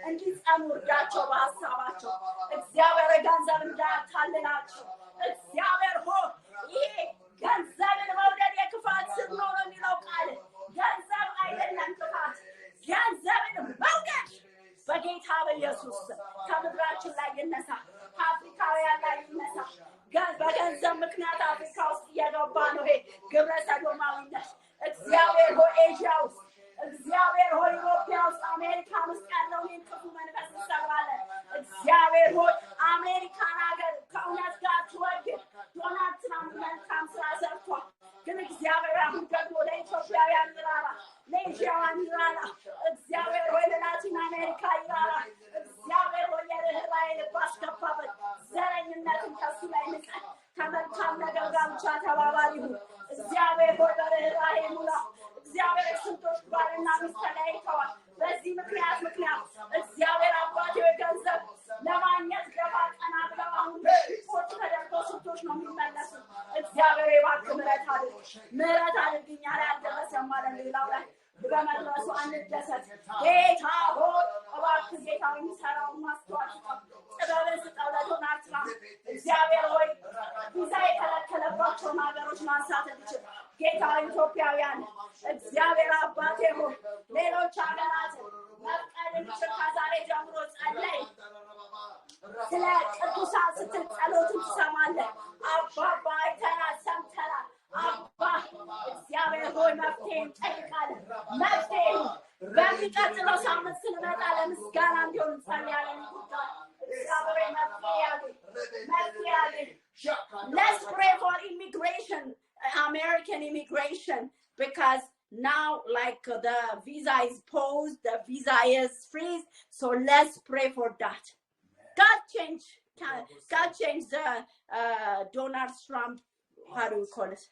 እንዲጸኑ እርዳቸው በሐሳባቸው እግዚአብሔር ገንዘብ እንዳያታልላቸው እግዚአብሔር ሆይ ይሄ ገንዘብን መውደድ የክፋት ስር ነው የሚለው ቃል ገንዘብ አይደለም ክፋት ገንዘብን መውደድ በጌታ በኢየሱስ ከምድራችን ላይ ይነሳ አፍሪካውያን ላይ ይነሳ በገንዘብ ምክንያት አፍሪካ ውስጥ እየገባ ነው ይሄ ግብረ ሰዶማዊነት እግዚአብሔር ሆይ ኤዥያ ውስጥ እግዚአብሔር ሆይ ኢትዮጵያ ውስጥ አሜሪካን ውስጥ ያለውን ክፉ መንፈስ እንሰብራለን እግዚአብሔር ሆይ አሜሪካን ሀገር ከእውነት ጋር ትወግድ ዶናልድ ትራምፕ መልካም ስራ ሰርቷል ግን እግዚአብሔር አሁን ደግሞ ለኢትዮጵያውያን ይራራ ለኤዥያውያን ይራራ እግዚአብሔር ሆይ ለላቲን አሜሪካ ይራራ እግዚአብሔር ሆይ የርኅራኄ ልብ አስገባበት ዘረኝነትን ከሱ ላይ ንቀል ከመልካም ነገር ጋር ብቻ ተባባሪ ሁን እግዚአብሔር ሆይ በርኅራኄ ሙላ እግዚአብሔር ስንቶች ባልና ሚስት ተለያይተዋል በዚህ ምክንያት እግዚአብሔር አባቴ ገንዘብ ለማግኘት ገባ ቀና ብለው አሁን ሪፖርት ተደርጎ ስንቶች ነው የሚመለሱ እግዚአብሔር እባክህ ምህረት አድርግኛ ላይ አልደረሰም ማለት ሌላው ላይ በመድረሱ አንደሰት ጌታ ሆይ እባክህ ጌታ የሚሰራውን ማስተዋል ጥበብን ስጠው ለዶናልድ ትራምፕ እግዚአብሔር ሆይ ቪዛ የከለከለባቸውን ሀገሮች ማንሳት እንችል ጌታ ኢትዮጵያውያን እግዚአብሔር አባቴ ሆይ ሌሎች ሀገራት መፍቀድ እንችል ከዛሬ ጀምሮ ጸለይ ስለ ቅዱሳን ስትል ጸሎትን ትሰማለህ አባባ አይተናል ሰምተናል አባ እግዚአብሔር ሆይ መፍትሄ እንጠይቃለን መፍትሄ በሚቀጥለው ሳምንት ስንመጣ ለምስጋና እንዲሆን እንጸልያለን ጉዳይ እግዚአብሔር መፍትሄ ያገኝ let's pray for immigration American immigration because now like the visa is paused the visa is freeze so let's pray for that God change the Donald Trump how do you call it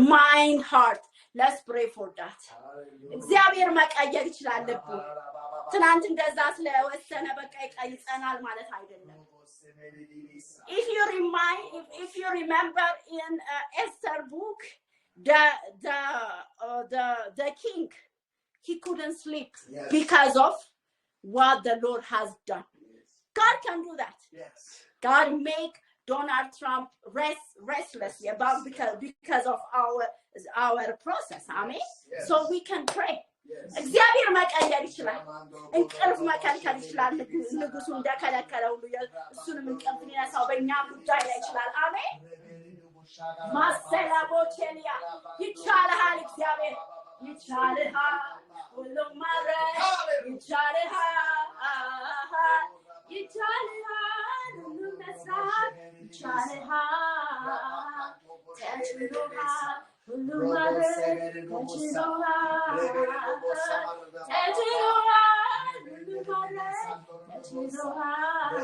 mind heart let's pray for that እግዚአብሔር መቀየር ይችላል ልቡ ትናንት እንደዛ ስለወሰነ በቃ ይጸናል ማለት አይደለም if you remember in Esther book the king he couldn't sleep because of what the Lord has done God can do that God make Donald Trump restless about because of our process amen so we can pray እግዚአብሔር መቀየር ይችላል እንቅልፍ መከልከል ይችላል ንጉሱ እንደከለከለ ሁሉ እሱንም እንቅልፍ ሊነሳው በእኛ ጉዳይ ላይ ይችላል አሜን ማሰላቦቼልያ ይቻልሃል እግዚአብሔር ይቻልሃል ሁሉም ማድረግ ይቻልሃል ሁሉም መስራት ይቻልሃል ተችሎሃል ሁሉም ማድረግ ተችሎሃል ሁሉም ማድረግ ተችሎሃል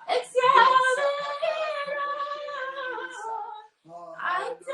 እግዚአብሔር አንተ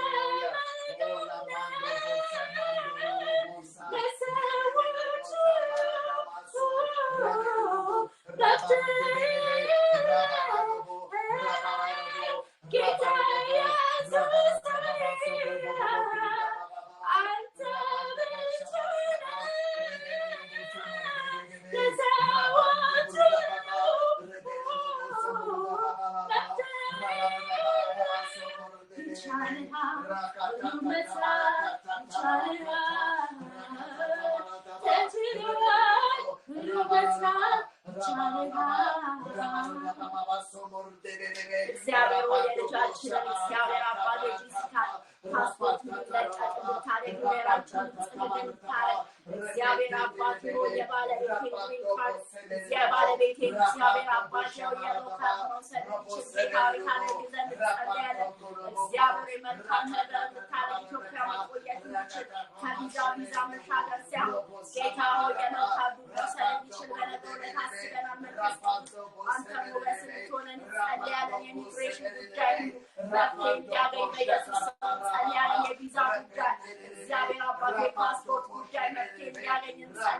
እግዚአብሔር ወደ ልጃችንን እግዚአብሔር አባቴ ጂሲካን ፓስፖርት ምንለቀቅ እንድታደግ ወራችን እንድታረግ እግዚአብሔር አባቴ ሆይ የባለቤቴን ካርድ የባለቤቴ እግዚአብሔር አባቴ ሆይ የሎካል መውሰድ እንችል ጌታዊ ታደርግ ዘንድ ጸልያለን እግዚአብሔር መልካም ነገር እንድታደርግ ኢትዮጵያ መቆየት እንችል ከቪዛ መሻገር ሲያሆን ጌታ ሆይ የሎካል መውሰድ እንችል በነገው ለታስበናል መንፈስ አንተ ሞገስ እንድትሆነን ጸልያለን የኢሚግሬሽን ጉዳይ መፍትሄ እንዲያገኝ በኢየሱስ ጸልያለን የቪዛ ጉዳይ እግዚአብሔር አባቴ ፓስፖርት ጉዳይ መፍትሄ እንዲያገኝ እንጸልያለን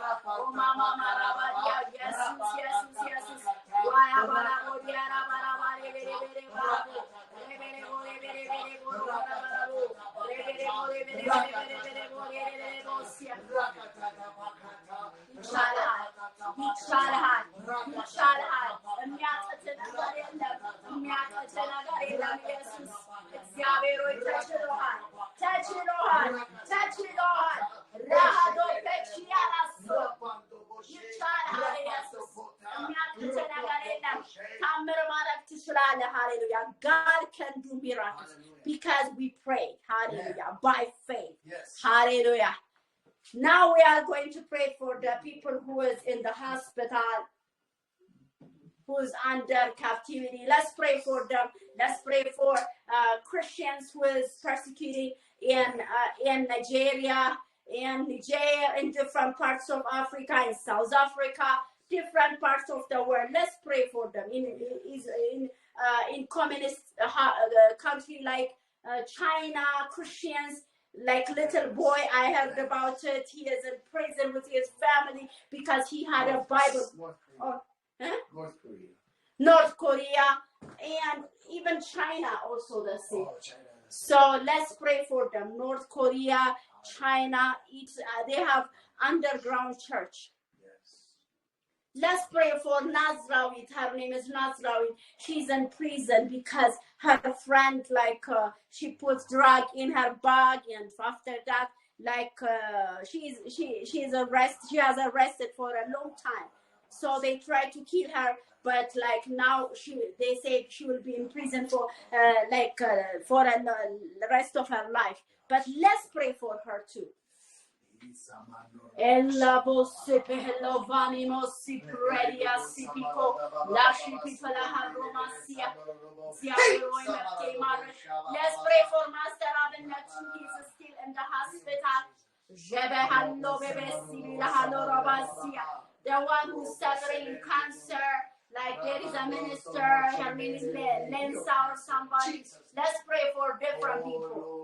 Oh mama marabadia. Yes, yes, yes, yes. Waya barabodia barabare bere bere babu. Bere bore bere bere boro barabu. Bere bore bere bere bere bore bere bosia. ይቻልሃል የሚያቅትህ ነገር የለም ኢየሱስ እግዚአብሔር ሆይ ተችሎሃል ራሃዶ ፔቺያራስ ይቻልሃል ኢየሱስ የሚያቅትህ ነገር የለም ታምር ማድረግ ትችላለህ ሃሌሉያ God can do miracles because we pray hallelujah by faith hallelujah. Now we are going to pray for the people who is in the hospital, who is under captivity. Let's pray for them. Let's pray for Christians who is persecuted in Nigeria, in Niger, in different parts of Africa, in South Africa, different parts of the world. Let's pray for them. In communist country like China, Christians. Like little boy, I heard about it. He is in prison with his family because he had a Bible. North Korea, and even China also the same. So let's pray for them. North Korea, China, they have underground church. Let's pray for Nazrawit. Her name is Nazrawit. She's in prison because her friend, she puts drug in her bag, and after that, she's arrested. She has arrested for a long time. So they try to kill her, but now they say she will be in prison for the rest of her life. But let's pray for her too. Ella voce pehlo vanimo si predia si pico lasci pipola romasia let's pray for Master Abinat he's still in the hospital the one who's suffering cancer. There is a minister, her name is Lensa or somebody. Let's pray for different people.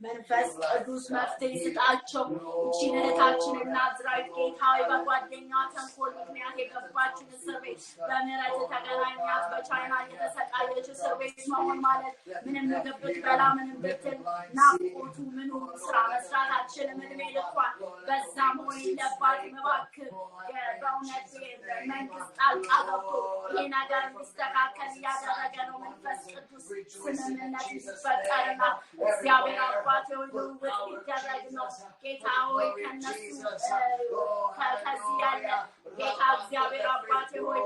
መንፈስ ቅዱስ መፍትሄ ይስጣቸው እቺን እህታችንን ናዝራዊት ጌታ ሆይ በጓደኛ ተንኮል ምክንያት የገባችን እስር ቤት በምህረት ተገናኛት በቻይና የተሰቃየች እስር ቤት መሆን ማለት ምንም ምግብ ብትበላ ምንም ብትል ናፍቆቱ ምኑ ስራ መስራት አትችልም እድሜ ልኳን በዛ መሆን የለባትም እባክህ በእውነት መንግስት ጣልቃ ገብቶ ይሄ ነገር እንዲስተካከል እያደረገ ነው መንፈስ ቅዱስ ስምምነት እንዲፈጠርና እግዚአብሔር አባቴ ሆይ ልውውጥ ይደረግ ነው ጌታ ሆይ ከነሱ ከዚህ ያለ ጌታ እግዚአብሔር አባቴ ሆይ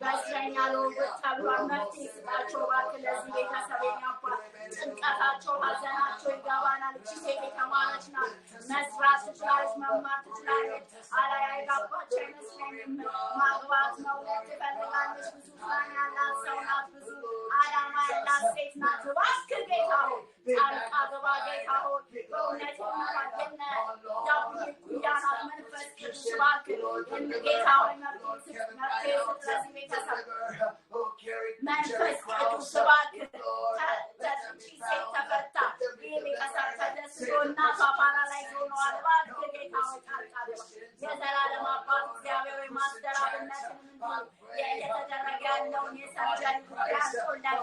በእስረኛ ልውውጥ ተብሏል መፍትሄ ስጣቸው እባክህ ለዚህ ቤተሰብ የኔ አባት ጭንቀታቸው ሀዘናቸው ይገባናል እቺ ሴት የተማረች ናት መስራት ትችላለች መማር ትችላለች አላያ የጋባቸው አይመስለኝም ማግባት መውለድ ትፈልጋለች ብዙ ፕላን ያላት ሰው ናት ብዙ አላማ ያላት ሴት ናት እባክህ ጌታ ሆይ ጣልቃ ገባ ጌታ ሆይ በእውነት የምታገነ ዳብዬ ኩያናት መንፈስ ቅዱስ እባክህ ጌታ ሆይ መፍትሄ ስለዚህ ቤተሰብ መንፈስ ቅዱስ እባክህ ሴት ተፈታ ይህ ቤተሰብ ተደስቶ እናቷ ፓራላይዝ ሆነዋል እባክህ ጌታ ሆይ ጣልቃ ገባ የዘላለም አባት እግዚአብሔር ሆይ ማስተር አብነትን እየተደረገ ያለውን የሰርጀሪ ጉዳይ አንሶላል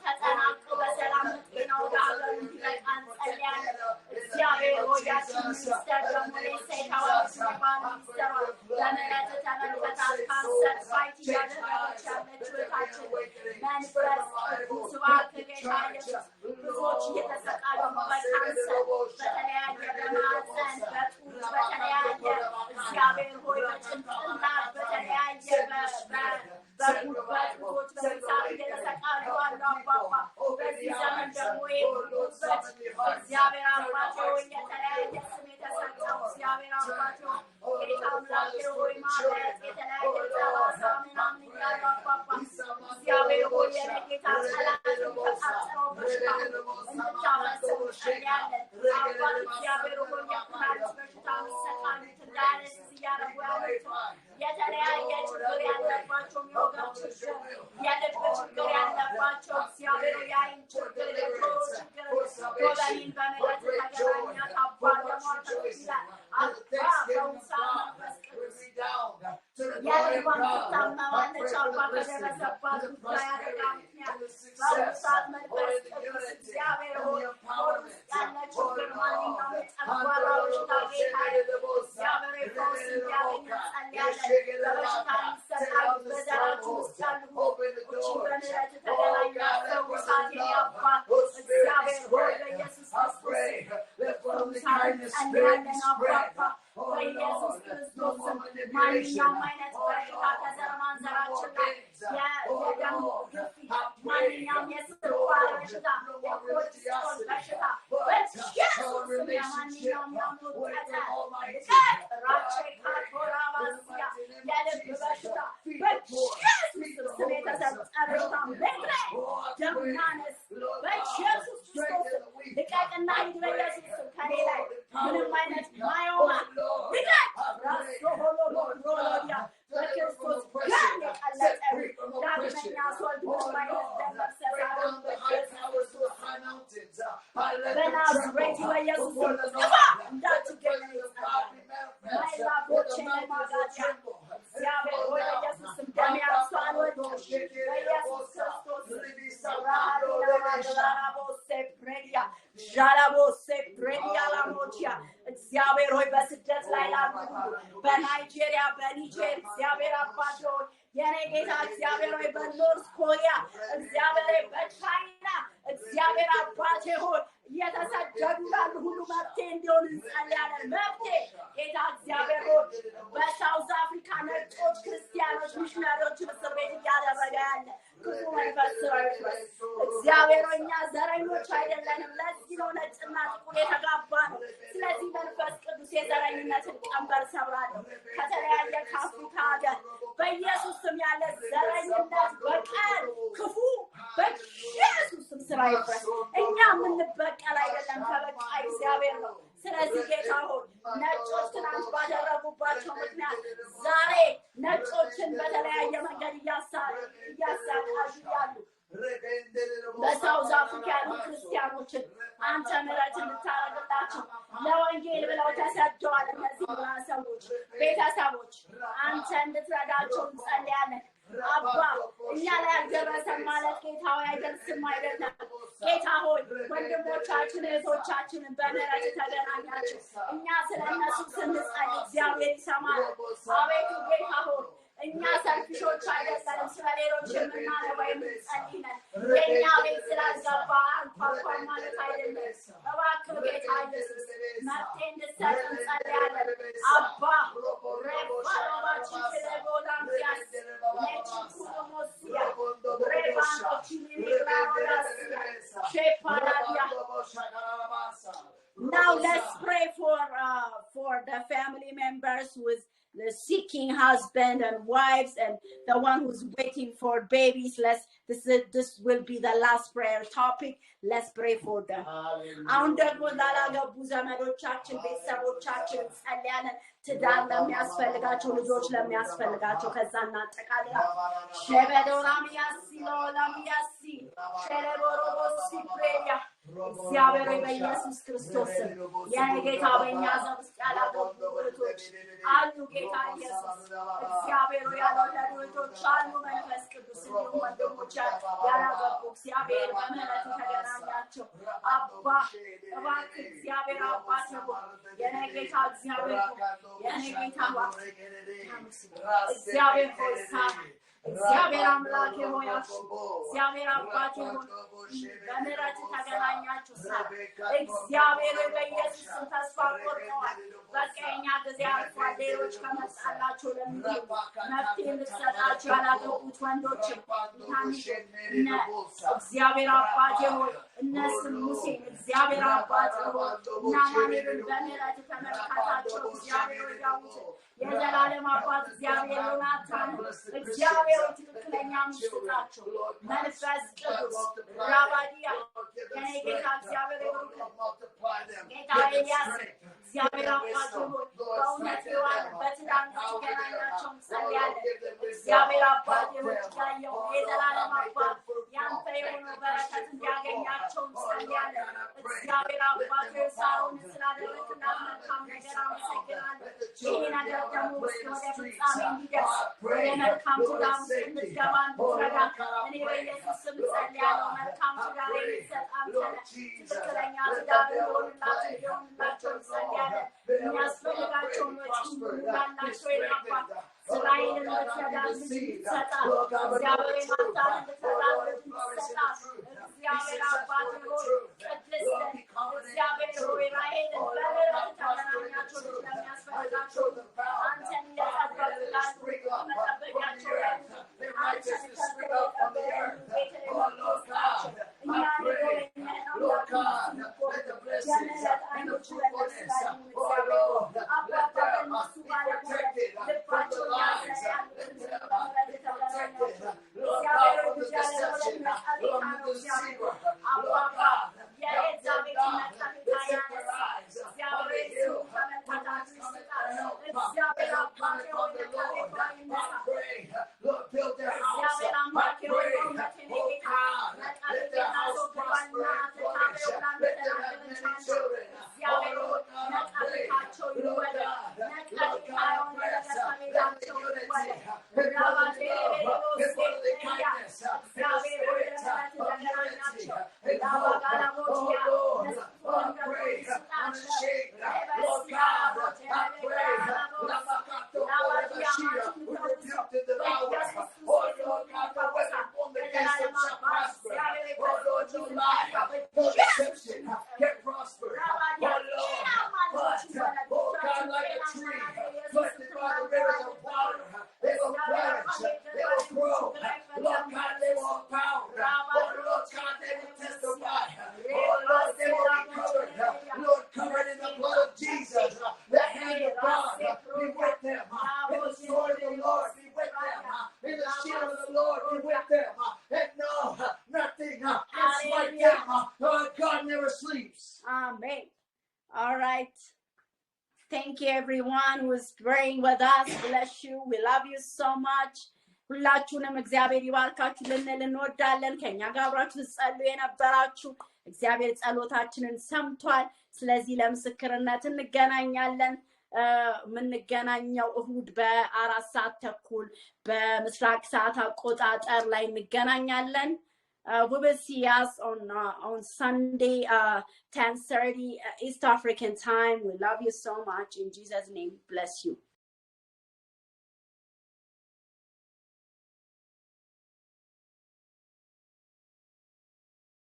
ተጠናቆ በሰላም ጤናው ወደ ሀገሩ እንዲበቃ እንጸልያለን እግዚአብሔር ሆይ ያችን ሚኒስተር ደግሞ ሴታዋች ባል ሚኒስተሯ በምህረት ተመልከታት ካንሰር ፋይት እያደረገች ያለችው እህታችን መንፈስ ቅዱስ እባክህ ጌታ ኢየሱስ ብዙዎች እየተሰቃዩ በካንሰር በተለያየ በማህፀን በጡት በተለያየ እግዚአብሔር ሆይ በጭንቅላት በተለያየ በጉበት ብዙዎች በምሳሌ እየተሰቃዩ አሉ አባባ በዚህ ዘመን ደግሞ ጉበት እግዚአብሔር አባቴ ሆይ የተለያየ ስም የተሰጠው እግዚአብሔር አባቴ ሆይ ጌታ አምላኬ ሆይ ማለት የተለያየ ጠባሳ ምናምን እያሉ አባባ እግዚአብሔር ሆይ የጌታ ጠላት ተቃጥለው በሽታ እንድታመሰው እንጸልያለን አባት እግዚአብሔር ሆይ የኩላሊት በሽታ የሚሰቃዩት ዳያሊሲስ እያደረጉ ያሉት የተለያየ ችግር ያለባቸው የወገብ ችግር የልብ ችግር ያለባቸው እግዚአብሔር የዓይን ችግር የጆሮ ችግር ጎበሊን በምህረት ተገናኛት አባ ለሟርተት ይላል አባ to the glory of God. I pray for the blessing, the prosperity, and the success, the unity, and the empowerment. Open the doors. Oh God, let us love. Oh Spirit, spread. I pray, let family kindness spread be spread. Oh Lord, no more manipulation. Oh Lord, no more things. Oh Lord, I pray, Lord, no more religiosity, but our relationship with the Almighty. Now let's pray for the family members who is seeking husband and wives, and the one who's waiting for babies. This will be the last prayer topic. Let's pray for them. አሁን ደግሞ ላላገቡ ዘመዶቻችን ቤተሰቦቻችን ጸልያለን። ትዳር ለሚያስፈልጋቸው ልጆች ለሚያስፈልጋቸው ከዛ እናጠቃልላ ሸበዶራሚያሲ ሎላሚያሲ ሸለቦሮቦሲ ፕሬያ እግዚአብሔር በኢየሱስ ክርስቶስ የጌታ በእኛ ዘንድ ውስጥ ያላገቡ እህቶች አሉ። ጌታ ኢየሱስ እግዚአብሔር ያልወለዱ እህቶች አሉ። መንፈስ ቅዱስ እንዲሁም ወንድሞች ያላገቡ እግዚአብሔር በምህረት ተገናኛቸው። አባ እባክህ እግዚአብሔር አባት ሆይ የኔ ጌታ እግዚአብሔር የኔ ጌታ እግዚአብሔር ሆይ እግዚአብሔር አምላኬ ሆይ እግዚአብሔር አባቴ ሆይ በምህረት ተገናኛችሁ። እግዚአብሔር በኢየሱስ ተስፋ ቆርጠዋል። በቃ የኛ ጊዜ አልፏል። ሌሎች ከመጣላቸው ለምንድን መፍትሄ ልትሰጣቸው ያላገቡት ወንዶች እግዚአብሔር አባቴ ሆይ እነሱን ሙሴን እግዚአብሔር አባቴ ሆይ እና ማንርን በምህረት ተመልካታቸው። እግዚአብሔር ዳዊት የዘላለም አባት እግዚአብሔር ዮናታን እግዚአብሔር ትክክለኛ ምስጣቸው መንፈስ ቅዱስ ራባዲያ የኔ ጌታ እግዚአብሔር ጌታ ኤልያስ እግዚአብሔር አባት ሆይ በእውነት ይዋል በትዳር ተገናኛቸው ጸልያለን። እግዚአብሔር አባት ሆይ ያየው የዘላለም አባት ያንተ የሆነ በረከት እንዲያገኛቸው ጸልያለን። እግዚአብሔር አባት ሆይ ሳሮን ስላደረግና መልካም ነገር አመሰግናለሁ። ይሄ ነገር ደግሞ pray in the ወደ streets. ፍጻሜ እንዲደርስ I ወደ pray, መልካም Lord, ትዳር in ውስጥ safety. እንድትገባ Oh, Lord እንድትረዳ God, እኔ I pray. በኢየሱስ ስም Lord ጸልያለሁ። God, መልካም I ትዳር pray. የሚሰጥ አንተ Lord ነህ። Jesus, ትክክለኛ let ትዳር them be able to እንዲሆንላቸው play. Let እንዲሆንላቸው them, Lord, እንጸልያለን። be able to የሚያስፈልጋቸውን be ወጪ prospered, be እንዲሞላላቸው የኔ አባት strengthened. ስራዬን Oh, Lord God, እንድትረዳ not be ልጅ deceived. እንድትሰጣት Lord God, but know እግዚአብሔር the truth. ማታን Oh, እንድትረዳ Lord, ልጅ and flourish in the እንድትሰጣት truth. Be እግዚአብሔር successful አባት in the ሆይ truth. Lord, ቅድስትን be confident in እግዚአብሔር the ሆይ truth. ራሔልን Oh, Lord በምሕረት God, prosper in the ታገናኛቸው ልጅ truth. And the ለሚያስፈልጋቸው truth is found. አንተን God, let it እየጠበቁ spring ላሉ up from the መጠበቂያቸው earth. ያሉ Let አንተን righteousness spring ከልክለው up from the የጠበቁ earth. ቤትን Oh, Lord የመጡስናቸው God, I እኛን pray. የጎበኘን Lord አምላክ God, ምስጉን let the blessings የምህረት and the ዓይኖች fruitfulness, በእነሱ ላይ ይሁን oh እግዚአብሔር ሆይ Lord, let አባባ them በእነሱ be ባለመውደድ protected from the ልባቸውን ያዘነ lies. ያሉትን Let ሁሉ them በምህረት be ተገናኛቸው protected, Lord እግዚአብሔር God, ሆይ from the ልጅ ያለ ለሁለት deception, ነቀፌታ from ነው the እግዚአብሔር deceiver. ሆይ Lord አባባ God, help them, የኤልዛቤትን God, ነቀፌታ to set their ያነሳ eyes on እግዚአብሔር the ሆይ hill እሱን from ተመልከታት whence cometh ይስጣት their help. እግዚአብሔር Their help አባቴ cometh ሆይ from the Lord. ነቀፌታዋ ይነሳ I pray, Lord, build their house. እግዚአብሔር I አምላኬ ሆይ pray, በእውነት የኔ oh ጌታ God, let their ነቀፌታን house አስወግዷልና prosper and አትታበዩ flourish. ብላ Let them have many እንደተናገረች children. Oh እግዚአብሔር ሆይ Lord God, I pray, ነቀፌታቸው Lord ይወገድ God, Lord ነቀፌታ God, I የሆነ pray, ነገር let the ከቤታቸው unity, ይወገድ and brotherly love, and ራባቴሬቤሎስ brotherly ያ kindness, and the እግዚአብሔር ሆይ spirit ለምሕረት of unity ተገናኛቸው and hope. ራባጋላቦችያ Oh Lord, ለስፉ I መንገዱ pray, ይስጣቸው unashamed. Lord ሬበሲያ God, ራቦቴ I pray, ሬቤጋላቦስ Lamakato, ራባቲያ Korebashia, ማችን we ፈውሰው rebuke the devourer. በኢየሱስ Oh ክርስቶስ Lord God, no weapon formed against them የዘላለም shall አባት prosper. እግዚአብሔር Oh Lord, no lie, no deception can prosper. Oh Lord, but, oh God, like a tree planted by the rivers of water, they will flourish, they will grow. Lord God, they will abound. Oh Lord God, they will testify. Oh Lord, they will be covered. Lord, covered in the blood of Jesus. The hand of God be with them. And the sword of the Lord be with them. And the shield of the Lord be with them. And no, nothing can smite them. God never sleeps. Amen. All right. Thank you, everyone who is praying with us. Bless you. We love you so much. ሁላችሁንም እግዚአብሔር ይባርካችሁ ልንል እንወዳለን። ከኛ ጋር አብራችሁ ጸልዩ የነበራችሁ እግዚአብሔር ጸሎታችንን ሰምቷል። ስለዚህ ለምስክርነት እንገናኛለን። የምንገናኘው እሁድ በ4 ሰዓት ተኩል በምስራቅ ሰዓት አቆጣጠር ላይ እንገናኛለን። We will see us on Sunday 10:30 East African time. We love you so much. In Jesus' name, bless you.